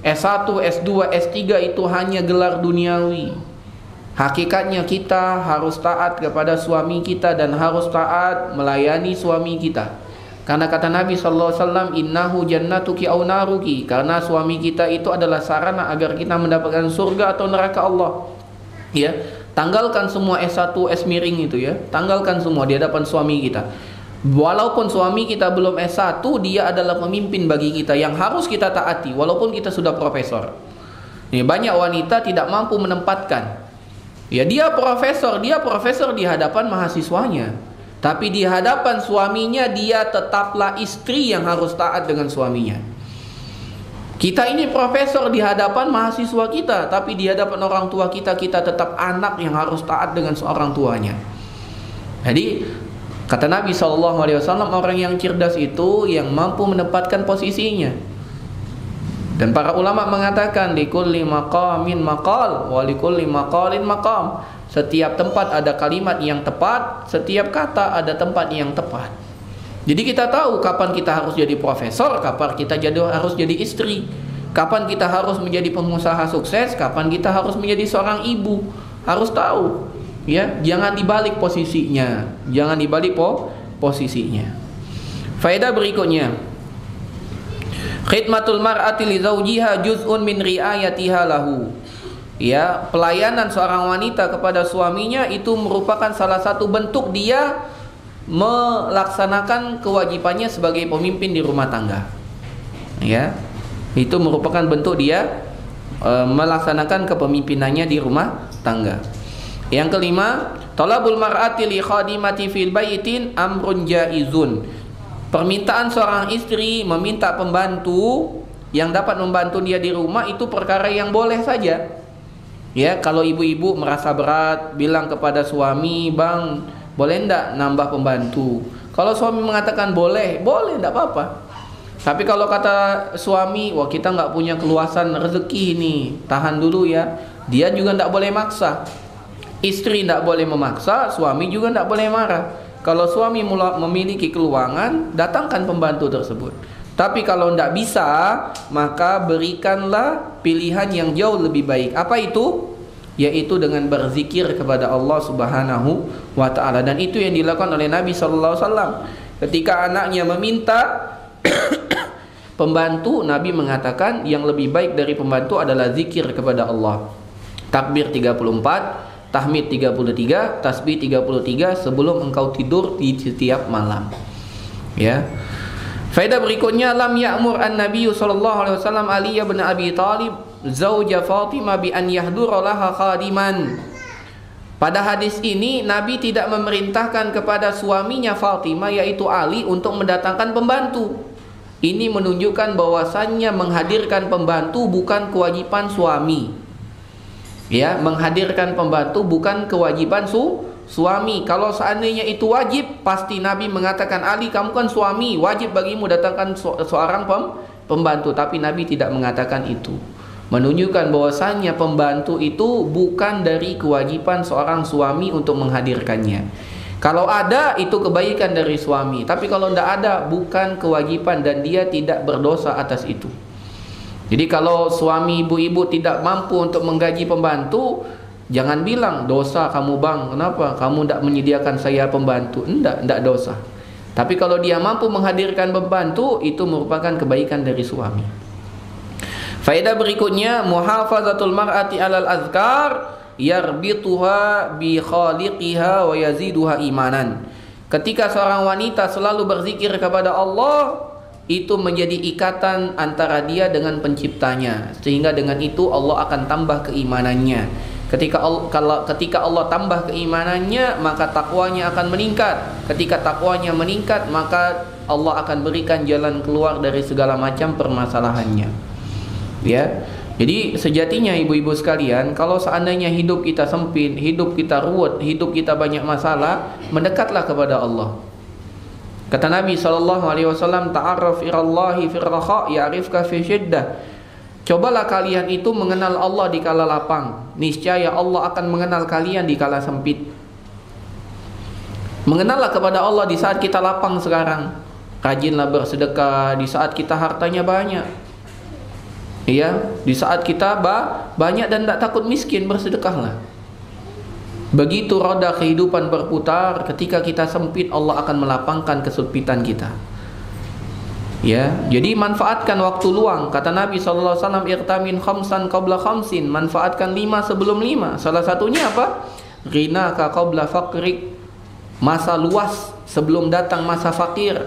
S1, S2, S3 itu hanya gelar duniawi. Hakikatnya kita harus taat kepada suami kita dan harus taat melayani suami kita. Karena kata Nabi SAW, innahu jannatuki au naruki. Karena suami kita itu adalah sarana agar kita mendapatkan surga atau neraka Allah. Ya, tanggalkan semua S1, S miring itu ya. Tanggalkan semua di hadapan suami kita. Walaupun suami kita belum S1, dia adalah pemimpin bagi kita yang harus kita taati walaupun kita sudah profesor. Ini banyak wanita tidak mampu menempatkan. Ya, dia profesor di hadapan mahasiswanya. Tapi di hadapan suaminya dia tetaplah istri yang harus taat dengan suaminya. Kita ini profesor di hadapan mahasiswa kita, tapi di hadapan orang tua kita tetap anak yang harus taat dengan seorang tuanya. Jadi kata Nabi SAW, orang yang cerdas itu yang mampu menempatkan posisinya. Dan para ulama mengatakan, likulli maqamin maqal wa likulli maqalin maqam. Setiap tempat ada kalimat yang tepat, setiap kata ada tempat yang tepat. Jadi kita tahu kapan kita harus jadi profesor, kapan kita harus jadi istri, kapan kita harus menjadi pengusaha sukses, kapan kita harus menjadi seorang ibu. Harus tahu. Ya, jangan dibalik posisinya, jangan dibalik posisinya. Faedah berikutnya, khidmatul mar'ati li zawjiha juz'un min ri'ayatiha lahu. Ya, pelayanan seorang wanita kepada suaminya itu merupakan salah satu bentuk dia melaksanakan kewajibannya sebagai pemimpin di rumah tangga. Ya, itu merupakan bentuk dia melaksanakan kepemimpinannya di rumah tangga. Yang kelima, talabul mar'ati li khadimati fil baitin amrun jaizun. Permintaan seorang istri meminta pembantu yang dapat membantu dia di rumah itu perkara yang boleh saja. Ya, kalau ibu-ibu merasa berat bilang kepada suami, "Bang, boleh enggak nambah pembantu?" Kalau suami mengatakan boleh, tidak apa-apa. Tapi kalau kata suami, "Wah, kita nggak punya keluasan rezeki nih, tahan dulu ya." Dia juga enggak boleh maksa. Istri tidak boleh memaksa, suami juga tidak boleh marah. Kalau suami memiliki keluangan, datangkan pembantu tersebut. Tapi kalau tidak bisa, maka berikanlah pilihan yang jauh lebih baik. Apa itu? Yaitu dengan berzikir kepada Allah Subhanahu wa ta'ala. Dan itu yang dilakukan oleh Nabi SAW. Ketika anaknya meminta pembantu, Nabi mengatakan yang lebih baik dari pembantu adalah zikir kepada Allah. Takbir 34, tahmid 33, tasbih 33 sebelum engkau tidur di setiap malam. Ya. Faedah berikutnya, lam ya'mur an-nabiy sallallahu alaihi wasallam Ali bin Abi Thalib zauja Fatimah bi an yahdura laha khadiman. Pada hadis ini Nabi tidak memerintahkan kepada suaminya Fatimah yaitu Ali untuk mendatangkan pembantu. Ini menunjukkan bahwasannya menghadirkan pembantu bukan kewajiban suami. Ya, menghadirkan pembantu bukan kewajiban suami. Kalau seandainya itu wajib, pasti Nabi mengatakan, Ali, kamu kan suami, wajib bagimu datangkan seorang pembantu. Tapi Nabi tidak mengatakan itu. Menunjukkan bahwasannya pembantu itu bukan dari kewajiban seorang suami untuk menghadirkannya. Kalau ada, itu kebaikan dari suami. Tapi kalau tidak ada, bukan kewajiban dan dia tidak berdosa atas itu. Jadi kalau suami ibu-ibu tidak mampu untuk menggaji pembantu, jangan bilang dosa kamu, bang, kenapa kamu tidak menyediakan saya pembantu. Tidak dosa. Tapi kalau dia mampu menghadirkan pembantu, itu merupakan kebaikan dari suami. Faedah berikutnya, muhafazatul mar'ati 'alal azkar yarbituha bi khaliqiha wa yaziduha imanan. Ketika seorang wanita selalu berzikir kepada Allah, itu menjadi ikatan antara dia dengan penciptanya, sehingga dengan itu Allah akan tambah keimanannya. Ketika Allah tambah keimanannya, maka takwanya akan meningkat. Ketika takwanya meningkat, maka Allah akan berikan jalan keluar dari segala macam permasalahannya. Ya, jadi sejatinya ibu-ibu sekalian, kalau seandainya hidup kita sempit, hidup kita ruwet, hidup kita banyak masalah, mendekatlah kepada Allah. Kata Nabi SAW, ta'arraf ilallahi fir rakha ya'rifka fi syiddah. Cobalah kalian itu mengenal Allah di kala lapang, niscaya Allah akan mengenal kalian di kala sempit. Mengenallah kepada Allah di saat kita lapang sekarang. Rajinlah bersedekah di saat kita hartanya banyak. Ya, di saat kita banyak dan tidak takut miskin, bersedekahlah. Begitu roda kehidupan berputar, ketika kita sempit, Allah akan melapangkan kesempitan kita. Ya, jadi manfaatkan waktu luang. Kata Nabi SAW, irtamin khamsan qabla khamsin, manfaatkan 5 sebelum 5. Salah satunya apa? Ghinaka qabla faqrik, masa luas sebelum datang masa fakir.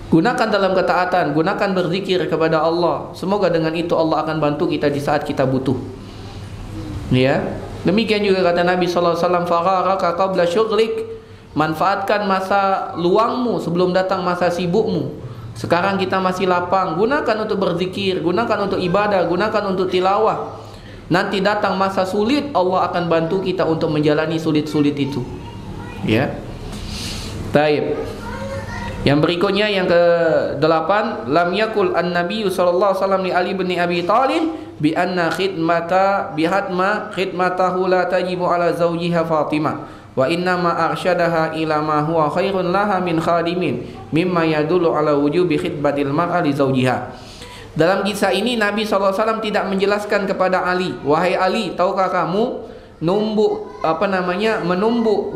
Gunakan dalam ketaatan, gunakan berzikir kepada Allah. Semoga dengan itu Allah akan bantu kita di saat kita butuh. Ya, demikian juga kata Nabi SAW, faragaka qabla syughlik, manfaatkan masa luangmu sebelum datang masa sibukmu. Sekarang kita masih lapang, gunakan untuk berzikir, gunakan untuk ibadah, gunakan untuk tilawah. Nanti datang masa sulit, Allah akan bantu kita untuk menjalani sulit-sulit itu. Ya. Taib. Yang berikutnya, yang ke-8, lam yakul an-nabiyyu sallallahu alaihi wasallam li Ali bin Abi Thalib bi anna khidmatahu la tajibu ala zawjiha Fatimah wa inna ma arsyadaha ila ma huwa khairun laha min khadimin mimma yadullu ala wujubi khidmatil mar'a li zawjiha. Dalam kisah ini Nabi sallallahu alaihi wasallam tidak menjelaskan kepada Ali, wahai Ali, tahukah kamu menumbuk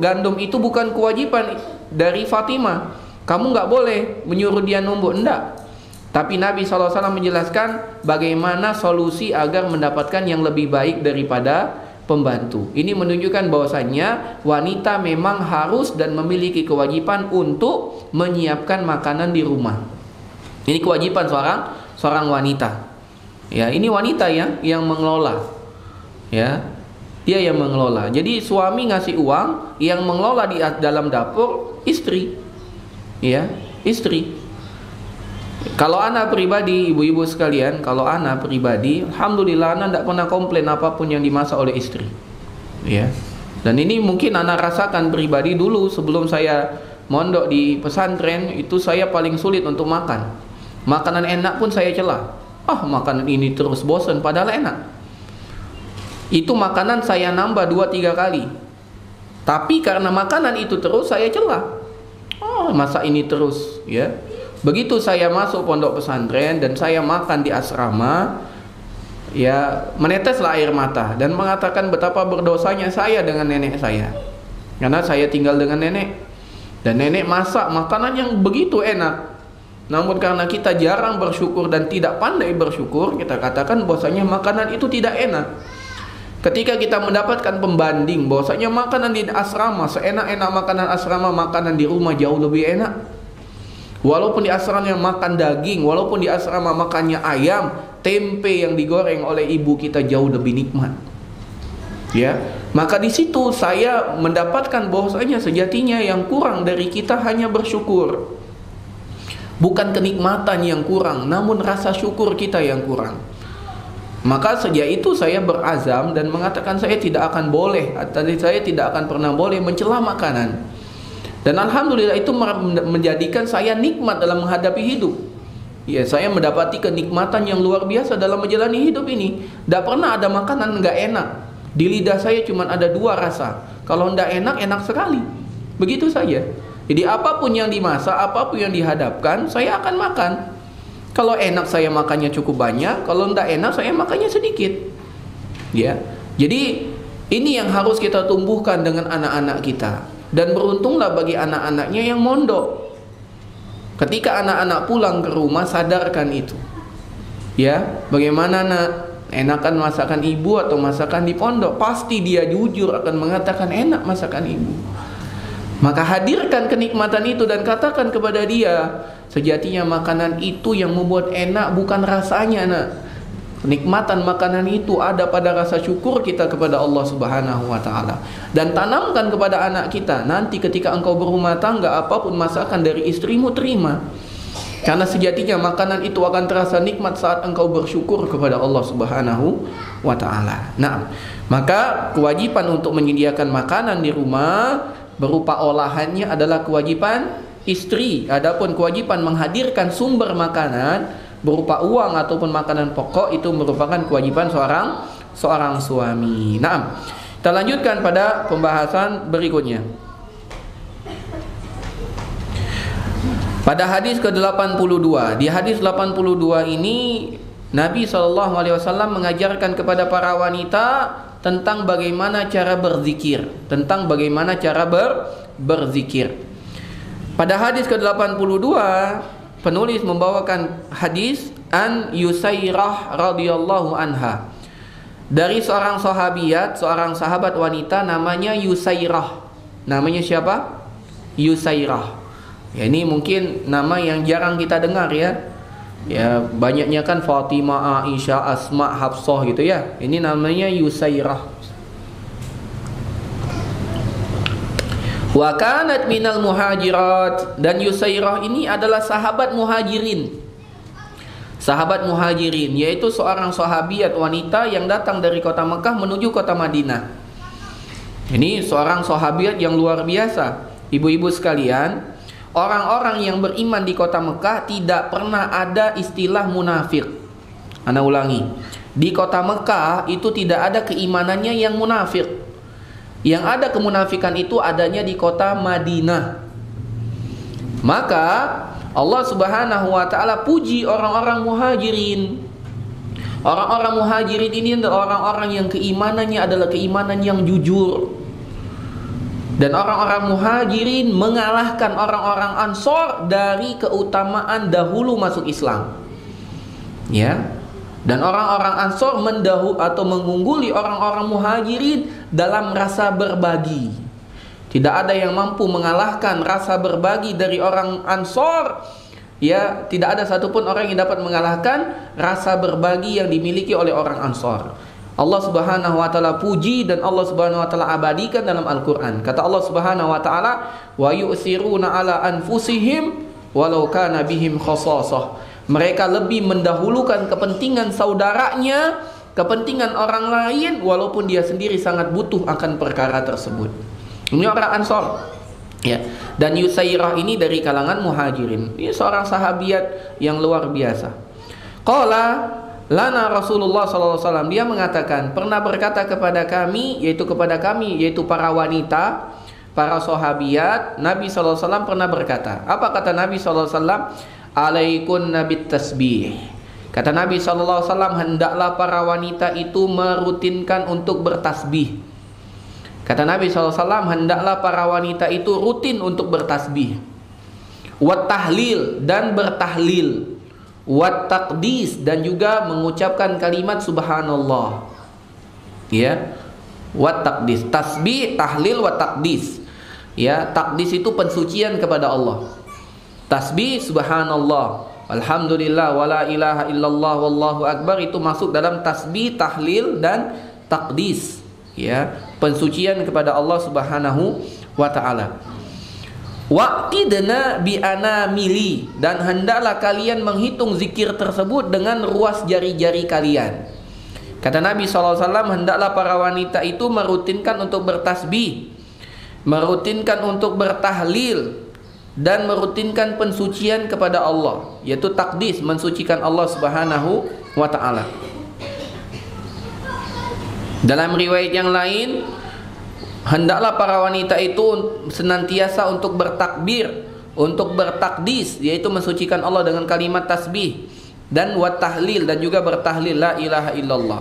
gandum itu bukan kewajiban dari Fatimah. Kamu nggak boleh menyuruh dia numbuk, enggak. Tapi Nabi SAW menjelaskan bagaimana solusi agar mendapatkan yang lebih baik daripada pembantu. Ini menunjukkan bahwasannya wanita memang harus dan memiliki kewajiban untuk menyiapkan makanan di rumah. Ini kewajiban seorang wanita. Ya, ini wanita yang mengelola. Ya, dia yang mengelola. Jadi suami ngasih uang, yang mengelola di dalam dapur istri. Ya, istri. Kalau anak pribadi, ibu-ibu sekalian, kalau anak pribadi, alhamdulillah anak tidak pernah komplain apapun yang dimasak oleh istri. Ya. Dan ini mungkin anak rasakan pribadi dulu sebelum saya mondok di pesantren, itu saya paling sulit untuk makan. Makanan enak pun saya celah. Makanan ini terus bosan padahal enak. Itu makanan saya nambah 2-3 kali. Tapi karena makanan itu terus saya celah. Masa ini terus, ya. Begitu saya masuk pondok pesantren dan saya makan di asrama, ya, meneteslah air mata dan mengatakan betapa berdosanya saya dengan nenek saya. Karena saya tinggal dengan nenek dan nenek masak makanan yang begitu enak. Namun karena kita jarang bersyukur dan tidak pandai bersyukur, kita katakan bahwasanya makanan itu tidak enak. Ketika kita mendapatkan pembanding bahwasanya makanan di asrama, seenak-enak makanan asrama, makanan di rumah jauh lebih enak. Walaupun di asrama yang makan daging, walaupun di asrama makannya ayam, tempe yang digoreng oleh ibu kita jauh lebih nikmat. Ya, maka di situ saya mendapatkan bahwasanya sejatinya yang kurang dari kita hanya bersyukur. Bukan kenikmatan yang kurang, namun rasa syukur kita yang kurang. Maka sejak itu saya berazam dan mengatakan saya tidak akan pernah boleh mencela makanan. Dan alhamdulillah itu menjadikan saya nikmat dalam menghadapi hidup. Ya, saya mendapati kenikmatan yang luar biasa dalam menjalani hidup ini. Tidak pernah ada makanan nggak enak. Di lidah saya cuma ada 2 rasa. Kalau nggak enak, enak sekali. Begitu saja. Jadi apapun yang dimasak, apapun yang dihadapkan, saya akan makan. Kalau enak saya makannya cukup banyak, kalau tidak enak saya makannya sedikit. Ya. Jadi ini yang harus kita tumbuhkan dengan anak-anak kita. Dan beruntunglah bagi anak-anaknya yang mondok. Ketika anak-anak pulang ke rumah, sadarkan itu. Ya, bagaimana nak? Enakan masakan ibu atau masakan di pondok? Pasti dia jujur akan mengatakan enak masakan ibu. Maka hadirkan kenikmatan itu dan katakan kepada dia, sejatinya makanan itu yang membuat enak bukan rasanya nak. Kenikmatan makanan itu ada pada rasa syukur kita kepada Allah Subhanahu wa ta'ala. Dan tanamkan kepada anak kita, nanti ketika engkau berumah tangga, apapun masakan dari istrimu terima. Karena sejatinya makanan itu akan terasa nikmat saat engkau bersyukur kepada Allah Subhanahu wa ta'ala. Nah, maka kewajiban untuk menyediakan makanan di rumah berupa olahannya adalah kewajiban istri. Adapun kewajiban menghadirkan sumber makanan berupa uang ataupun makanan pokok itu merupakan kewajiban seorang suami. Nah, kita lanjutkan pada pembahasan berikutnya. Pada hadis ke-82, di hadis 82 ini Nabi SAW mengajarkan kepada para wanita tentang bagaimana cara berzikir, berzikir. Pada hadis ke-82 penulis membawakan hadis an Yusairah radhiyallahu anha, dari seorang sahabiat, seorang sahabat wanita namanya Yusairah. Namanya siapa? Yusairah. Ya, ini mungkin nama yang jarang kita dengar ya. Ya, banyaknya kan Fatimah, Aisyah, Asma, Hafsah gitu ya. Ini namanya Yusairah. Wa kanat minal muhajirat, dan Yusairah ini adalah sahabat muhajirin. Sahabat muhajirin yaitu seorang sahabiat wanita yang datang dari kota Mekah menuju kota Madinah. Ini seorang sahabiat yang luar biasa. Ibu-ibu sekalian, orang-orang yang beriman di kota Mekah tidak pernah ada istilah munafik. Ana ulangi, di kota Mekah itu tidak ada keimanannya yang munafik. Yang ada kemunafikan itu adanya di kota Madinah. Maka Allah Subhanahu wa ta'ala puji orang-orang muhajirin. Orang-orang muhajirin ini adalah orang-orang yang keimanannya adalah keimanan yang jujur. Dan orang-orang muhajirin mengalahkan orang-orang Ansor dari keutamaan dahulu masuk Islam. Ya. Dan orang-orang Ansor mengungguli orang-orang muhajirin dalam rasa berbagi. Tidak ada yang mampu mengalahkan rasa berbagi dari orang Ansor. Ya, tidak ada satupun orang yang dapat mengalahkan rasa berbagi yang dimiliki oleh orang Ansor. Allah Subhanahu wa ta'ala puji dan Allah Subhanahu wa ta'ala abadikan dalam Al-Quran. Kata Allah Subhanahu wa ta'ala, wa yu'siruna ala anfusihim walau kana bihim khasasah. Mereka lebih mendahulukan kepentingan saudaranya, kepentingan orang lain, walaupun dia sendiri sangat butuh akan perkara tersebut. Ini orang Ansor. Ya. Dan Yusairah ini dari kalangan muhajirin. Ini seorang sahabiat yang luar biasa. Qala lana Rasulullah SAW, dia mengatakan, pernah berkata kepada kami, yaitu para wanita, para sahabiat, Nabi SAW pernah berkata. Apa kata Nabi SAW? Alaikun nabit tasbih. Kata Nabi SAW, hendaklah para wanita itu merutinkan untuk bertasbih. Kata Nabi SAW, hendaklah para wanita itu rutin untuk bertasbih. Wat tahlil, dan bertahlil. Wat taqdis, dan juga mengucapkan kalimat subhanallah. Ya. Wat taqdis, tasbih, tahlil, wat taqdis. Ya, taqdis itu pensucian kepada Allah. Tasbih subhanallah, alhamdulillah, wala ilaha illallah, wallahu akbar, itu masuk dalam tasbih, tahlil, dan taqdis. Ya, pensucian kepada Allah Subhanahu wa ta'ala. Waqtidna bi anamili, dan hendaklah kalian menghitung zikir tersebut dengan ruas jari-jari kalian. Kata Nabi SAW, hendaklah para wanita itu merutinkan untuk bertasbih, merutinkan untuk bertahlil, dan merutinkan pensucian kepada Allah, yaitu takdis, mensucikan Allah Subhanahu wa ta'ala. Dalam riwayat yang lain, hendaklah para wanita itu senantiasa untuk bertakbir, untuk bertakdis, yaitu mensucikan Allah dengan kalimat tasbih, dan wa tahlil, dan juga bertahlil la ilaha illallah.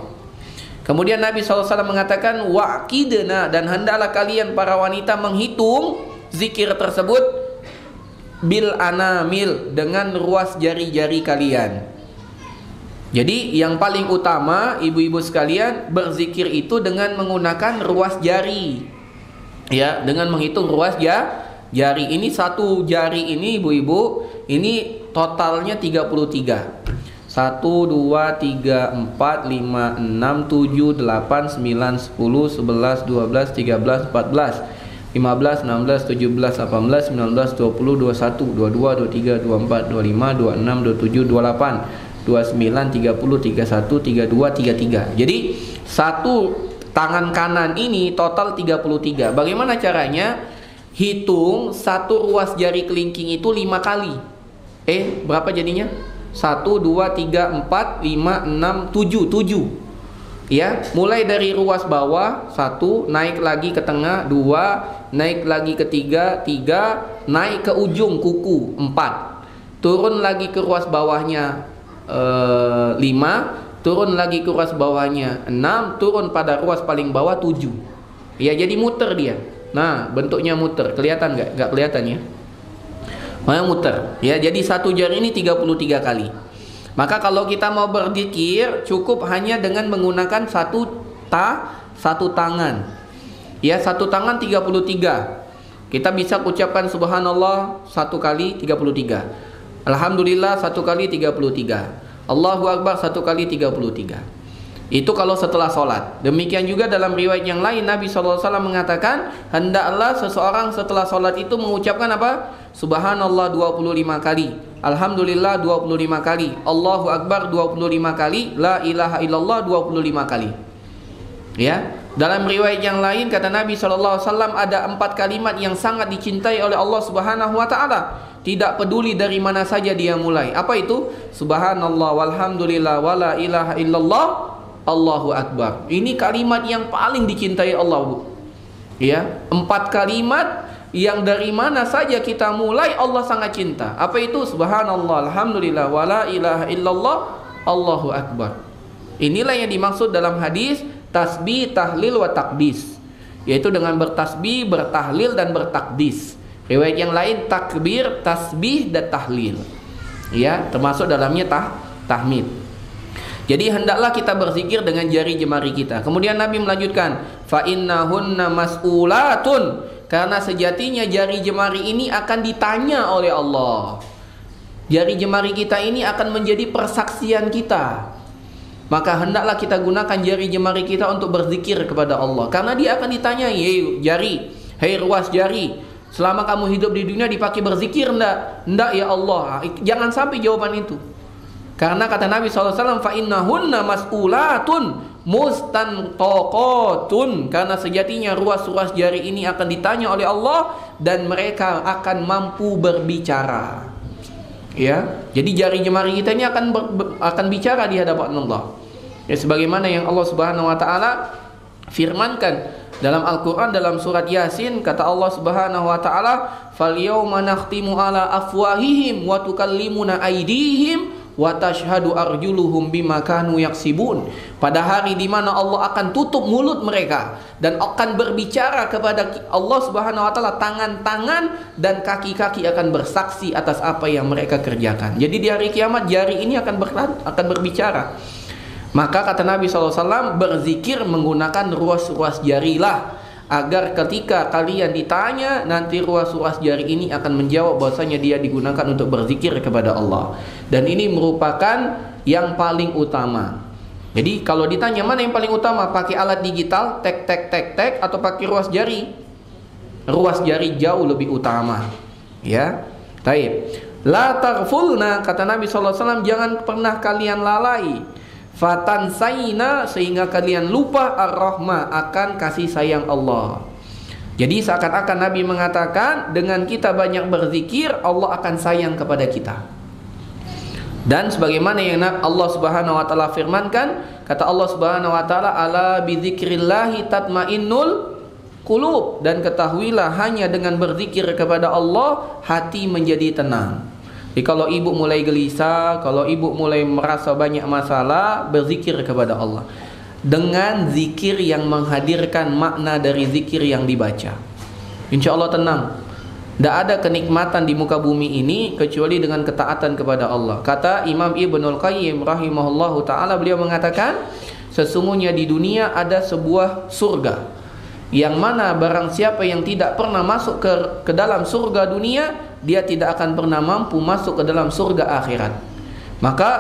Kemudian Nabi SAW mengatakan waqidna, dan hendaklah kalian para wanita menghitung zikir tersebut bil anamil, dengan ruas jari-jari kalian. Jadi yang paling utama ibu-ibu sekalian berzikir itu dengan menggunakan ruas jari. Ya, dengan menghitung ruas jari. Ini satu jari ini ibu-ibu, ini totalnya 33. 1, 2, 3, 4, 5, 6, 7, 8, 9, 10, 11, 12, 13, 14, 15, 16, 17, 18, 19, 20, 21, 22, 23, 24, 25, 26, 27, 28, 29, 30, 31, 32, 33. Jadi satu tangan kanan ini total 33. Bagaimana caranya? Hitung satu ruas jari kelingking itu 5 kali. Berapa jadinya? 1, 2, 3, 4, 5, 6, 7. Ya, mulai dari ruas bawah 1, naik lagi ke tengah 2, naik lagi ke 3, naik ke ujung kuku 4. Turun lagi ke ruas bawahnya 5, turun lagi ke ruas bawahnya 6, turun pada ruas paling bawah 7. Ya, jadi muter dia. Nah, bentuknya muter. Kelihatan nggak? Nggak kelihatan ya? Makanya muter. Ya, jadi satu jari ini 33 kali. Maka kalau kita mau berzikir cukup hanya dengan menggunakan satu tangan. Ya, satu tangan 33. Kita bisa ucapkan subhanallah 1 kali 33. Alhamdulillah 1 kali 33. Allahu Akbar 1 kali 33. Itu kalau setelah sholat. Demikian juga dalam riwayat yang lain Nabi SAW mengatakan, hendaklah seseorang setelah sholat itu mengucapkan apa? Subhanallah 25 kali, Alhamdulillah 25 kali, Allahu Akbar 25 kali, La ilaha illallah 25 kali. Ya, dalam riwayat yang lain kata Nabi SAW ada 4 kalimat yang sangat dicintai oleh Allah Subhanahu wa Ta'ala. Tidak peduli dari mana saja dia mulai. Apa itu? Subhanallah walhamdulillah wala ilaha illallah Allahu Akbar. Ini kalimat yang paling dicintai Allah, Bu. Ya, 4 kalimat yang dari mana saja kita mulai Allah sangat cinta. Apa itu? Subhanallah, alhamdulillah, wala ilaha illallah, Allahu Akbar. Inilah yang dimaksud dalam hadis tasbih, tahlil, wa takbis, yaitu dengan bertasbih, bertahlil, dan bertakdis. Riwayat yang lain takbir, tasbih, dan tahlil. Ya, termasuk dalamnya tahmid. Jadi hendaklah kita berzikir dengan jari jemari kita. Kemudian Nabi melanjutkan, fa innahunna mas'ulatun, karena sejatinya jari jemari ini akan ditanya oleh Allah. Jari jemari kita ini akan menjadi persaksian kita. Maka hendaklah kita gunakan jari jemari kita untuk berzikir kepada Allah, karena dia akan ditanya, hei jari, hei ruas jari, selama kamu hidup di dunia dipakai berzikir enggak? Enggak ya Allah. Jangan sampai jawaban itu. Karena kata Nabi SAW, fa innahunna mas'ulatun mustantaqatun, karena sejatinya ruas-ruas jari ini akan ditanya oleh Allah dan mereka akan mampu berbicara. Ya, jadi jari jemari kita ini akan bicara di hadapan Allah. Ya, sebagaimana yang Allah Subhanahu wa Ta'ala firmankan dalam Al-Quran, dalam surat Yasin, kata Allah Subhanahu wa Ta'ala, fal yawma nakhtimu ala afwahihim wa tukallimuna aydihim wa tashhadu arjuluhum bima kanu yaksibun. Pada hari di mana Allah akan tutup mulut mereka dan akan berbicara kepada Allah Subhanahu wa Ta'ala, tangan-tangan dan kaki-kaki akan bersaksi atas apa yang mereka kerjakan. Jadi di hari kiamat jari ini akan berbicara. Maka kata Nabi SAW, berzikir menggunakan ruas-ruas jarilah, agar ketika kalian ditanya nanti ruas-ruas jari ini akan menjawab bahwasanya dia digunakan untuk berzikir kepada Allah. Dan ini merupakan yang paling utama. Jadi kalau ditanya mana yang paling utama, pakai alat digital tek tek tek tek atau pakai ruas jari? Ruas jari jauh lebih utama. Ya. Baik. La taghfulna, kata Nabi SAW, jangan pernah kalian lalai. Fatansaina, sehingga kalian lupa ar-rahmah, akan kasih sayang Allah. Jadi seakan-akan Nabi mengatakan dengan kita banyak berzikir Allah akan sayang kepada kita. Dan sebagaimana yang Allah Subhanahu wa Ta'ala firmankan, kata Allah Subhanahu wa Ta'ala, ala bidzikrillahi tatmainnul qulub, dan ketahuilah hanya dengan berzikir kepada Allah hati menjadi tenang. Jadi kalau ibu mulai gelisah, kalau ibu mulai merasa banyak masalah, berzikir kepada Allah dengan zikir yang menghadirkan makna dari zikir yang dibaca. Insya Allah tenang. Tidak ada kenikmatan di muka bumi ini kecuali dengan ketaatan kepada Allah. Kata Imam Ibnul Qayyim rahimahullahu ta'ala, beliau mengatakan, sesungguhnya di dunia ada sebuah surga, yang mana barang siapa yang tidak pernah masuk ke dalam surga dunia, dia tidak akan pernah mampu masuk ke dalam surga akhirat. Maka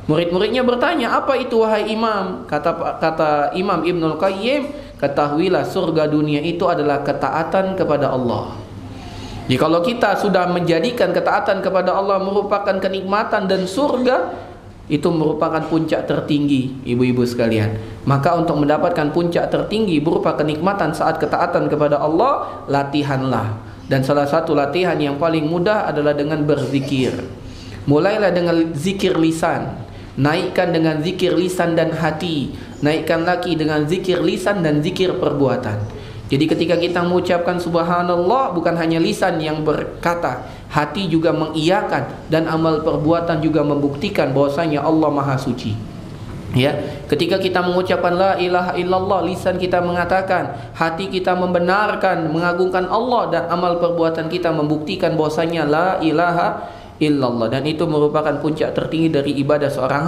murid-muridnya bertanya, apa itu wahai imam? Kata Imam Ibnul Qayyim, ketahuilah surga dunia itu adalah ketaatan kepada Allah. Jadi kalau kita sudah menjadikan ketaatan kepada Allah merupakan kenikmatan dan surga, itu merupakan puncak tertinggi, ibu-ibu sekalian. Maka untuk mendapatkan puncak tertinggi berupa kenikmatan saat ketaatan kepada Allah, latihanlah. Dan salah satu latihan yang paling mudah adalah dengan berzikir. Mulailah dengan zikir lisan, naikkan dengan zikir lisan dan hati, naikkan lagi dengan zikir lisan dan zikir perbuatan. Jadi ketika kita mengucapkan subhanallah, bukan hanya lisan yang berkata, hati juga mengiyakan, dan amal perbuatan juga membuktikan bahwasanya Allah Maha Suci. Ya, ketika kita mengucapkan la ilaha illallah, lisan kita mengatakan, hati kita membenarkan, mengagungkan Allah, dan amal perbuatan kita membuktikan bahwasanya la ilaha illallah. Dan itu merupakan puncak tertinggi dari ibadah seorang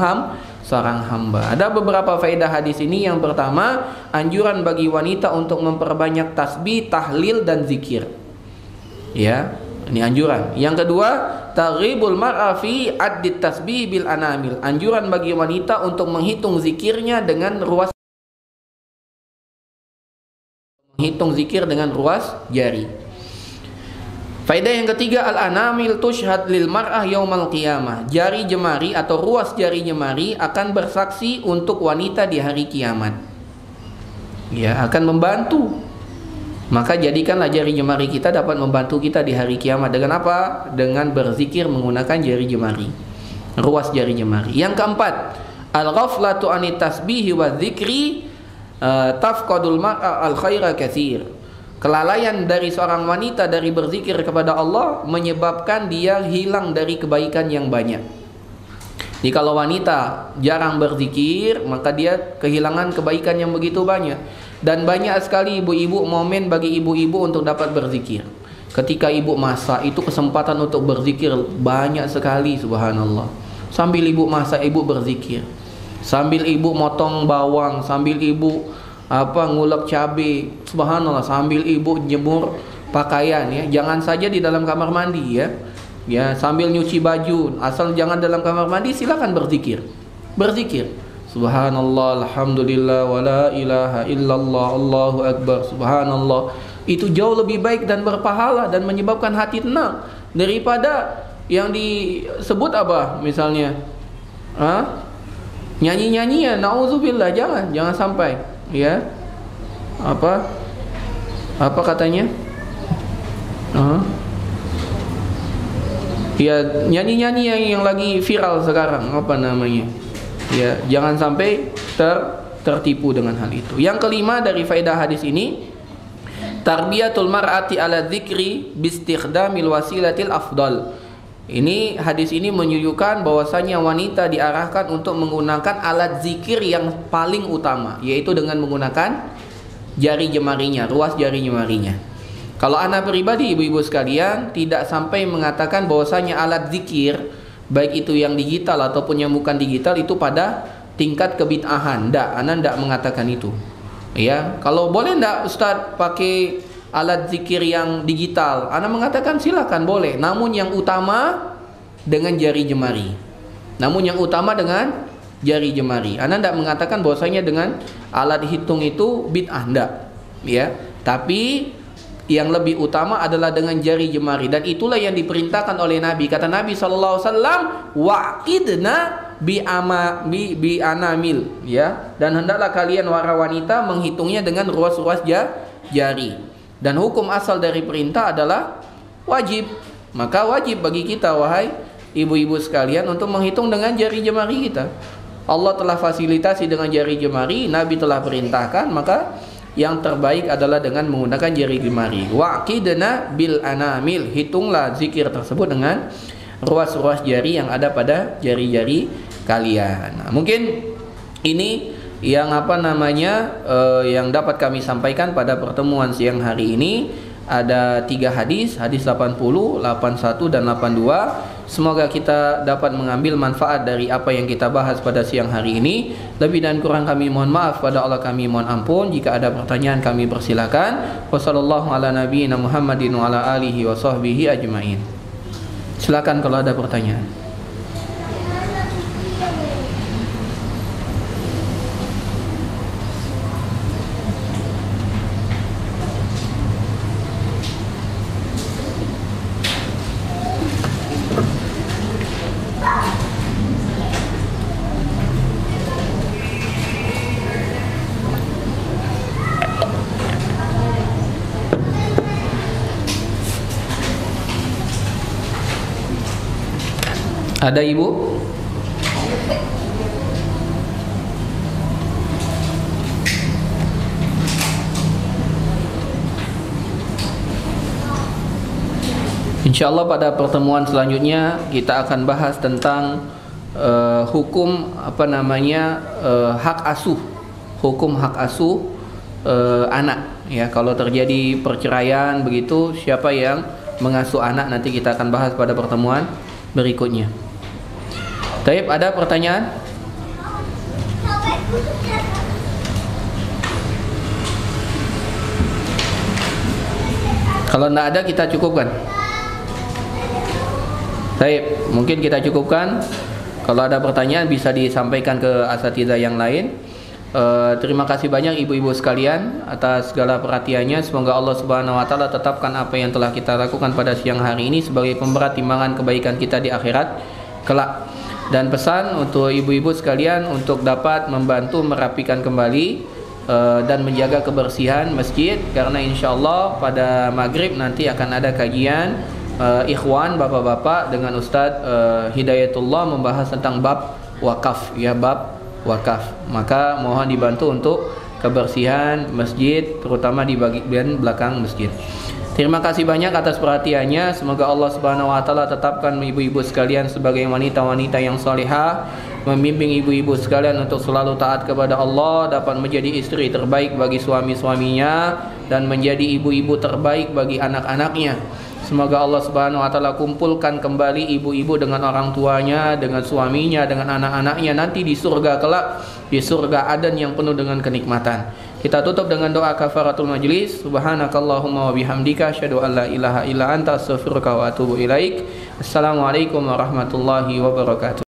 hamba. Ada beberapa faedah hadis ini. Yang pertama, anjuran bagi wanita untuk memperbanyak tasbih, tahlil dan zikir. Ya, ini anjuran. Yang kedua, targhibul mar'a fi addit tasbih bil anamil. Anjuran bagi wanita untuk menghitung zikirnya dengan ruas jari. Faedah yang ketiga, al-anamil tushhad lil mar'ah yaumal qiyamah. Jari jemari atau ruas jari jemari akan bersaksi untuk wanita di hari kiamat. Ya, akan membantu. Maka jadikanlah jari jemari kita dapat membantu kita di hari kiamat. Dengan apa? Dengan berzikir menggunakan jari jemari, ruas jari jemari. Yang keempat, al-ghaflatu anit tasbihi wa dzikri tafqadul mar'a al-khaira katsir. Kelalaian dari seorang wanita dari berzikir kepada Allah menyebabkan dia hilang dari kebaikan yang banyak. Jadi kalau wanita jarang berzikir, maka dia kehilangan kebaikan yang begitu banyak. Dan banyak sekali ibu-ibu, momen bagi ibu-ibu untuk dapat berzikir. Ketika ibu masak, itu kesempatan untuk berzikir banyak sekali, subhanallah. Sambil ibu masak, ibu berzikir. Sambil ibu motong bawang, sambil ibu ngulek cabai, subhanallah, sambil ibu jemur pakaian, ya, jangan saja di dalam kamar mandi, ya, sambil nyuci baju, asal jangan dalam kamar mandi, silakan berzikir, subhanallah, alhamdulillah, wala ilaha illallah, Allahu akbar, subhanallah. Itu jauh lebih baik dan berpahala dan menyebabkan hati tenang daripada yang disebut apa, misalnya nyanyi-nyanyian, nauzubillah, jangan sampai. Ya, apa katanya? Ya, nyanyi-nyanyi yang lagi viral sekarang, apa namanya? Ya, jangan sampai tertipu dengan hal itu. Yang kelima dari faedah hadis ini, tarbiyatul mar'ati ala dzikri bistikhdamil wasilatil afdal. Ini hadis ini menunjukkan bahwasanya wanita diarahkan untuk menggunakan alat zikir yang paling utama, yaitu dengan menggunakan jari jemarinya, ruas jari jemarinya. Kalau anak pribadi, ibu-ibu sekalian, tidak sampai mengatakan bahwasanya alat zikir, baik itu yang digital ataupun yang bukan digital, itu pada tingkat kebid'ahan. Anak tidak mengatakan itu. Ya, kalau boleh tidak Ustaz pakai alat zikir yang digital? Ana mengatakan silakan, boleh. Namun yang utama dengan jari jemari. Ana tidak mengatakan bahwasanya dengan alat hitung itu bid'ah, tidak. Ya, tapi yang lebih utama adalah dengan jari jemari, dan itulah yang diperintahkan oleh Nabi. Kata Nabi SAW, waqidna bi anamil, ya, dan hendaklah kalian wahai wanita menghitungnya dengan ruas-ruas jari. Dan hukum asal dari perintah adalah wajib. Maka wajib bagi kita, wahai ibu-ibu sekalian, untuk menghitung dengan jari jemari kita. Allah telah fasilitasi dengan jari jemari, Nabi telah perintahkan, maka yang terbaik adalah dengan menggunakan jari jemari. Waqidna bil anamil, hitunglah zikir tersebut dengan ruas-ruas jari yang ada pada jari-jari kalian. Nah, mungkin ini yang yang dapat kami sampaikan pada pertemuan siang hari ini. ada 3 hadis, hadis 80, 81 dan 82. Semoga kita dapat mengambil manfaat dari apa yang kita bahas pada siang hari ini. Lebih dan kurang kami mohon maaf, pada Allah kami mohon ampun. Jika ada pertanyaan kami persilakan. Wassallallahu ala nabiyina Muhammadin wa ala alihi wa sahbihi ajmain. Silakan kalau ada pertanyaan. Ada ibu? InsyaAllah pada pertemuan selanjutnya kita akan bahas tentang hukum hak asuh, hukum hak asuh anak. Ya, kalau terjadi perceraian begitu, siapa yang mengasuh anak, nanti kita akan bahas pada pertemuan berikutnya. Taib, ada pertanyaan? Kalau tidak ada kita cukupkan. Taib, mungkin kita cukupkan. Kalau ada pertanyaan bisa disampaikan ke asatidzah yang lain. Terima kasih banyak ibu-ibu sekalian atas segala perhatiannya. Semoga Allah Subhanahu wa taala tetapkan apa yang telah kita lakukan pada siang hari ini sebagai pemberat timbangan kebaikan kita di akhirat kelak. Dan pesan untuk ibu-ibu sekalian untuk dapat membantu merapikan kembali dan menjaga kebersihan masjid, karena insyaallah pada maghrib nanti akan ada kajian ikhwan bapak-bapak dengan Ustadz Hidayatullah membahas tentang bab wakaf, ya, bab wakaf. Maka mohon dibantu untuk kebersihan masjid, terutama di bagian belakang masjid. Terima kasih banyak atas perhatiannya. Semoga Allah Subhanahu wa taala tetapkan ibu-ibu sekalian sebagai wanita-wanita yang salihah, membimbing ibu-ibu sekalian untuk selalu taat kepada Allah, dapat menjadi istri terbaik bagi suami-suaminya dan menjadi ibu-ibu terbaik bagi anak-anaknya. Semoga Allah Subhanahu wa taala kumpulkan kembali ibu-ibu dengan orang tuanya, dengan suaminya, dengan anak-anaknya nanti di surga kelak, di surga Adan yang penuh dengan kenikmatan. Kita tutup dengan doa kafaratul majlis. Subhanakallahumma wa bihamdika asyhadu an la ilaha illa anta astaghfiruka wa atubu ilaik. Assalamualaikum warahmatullahi wabarakatuh.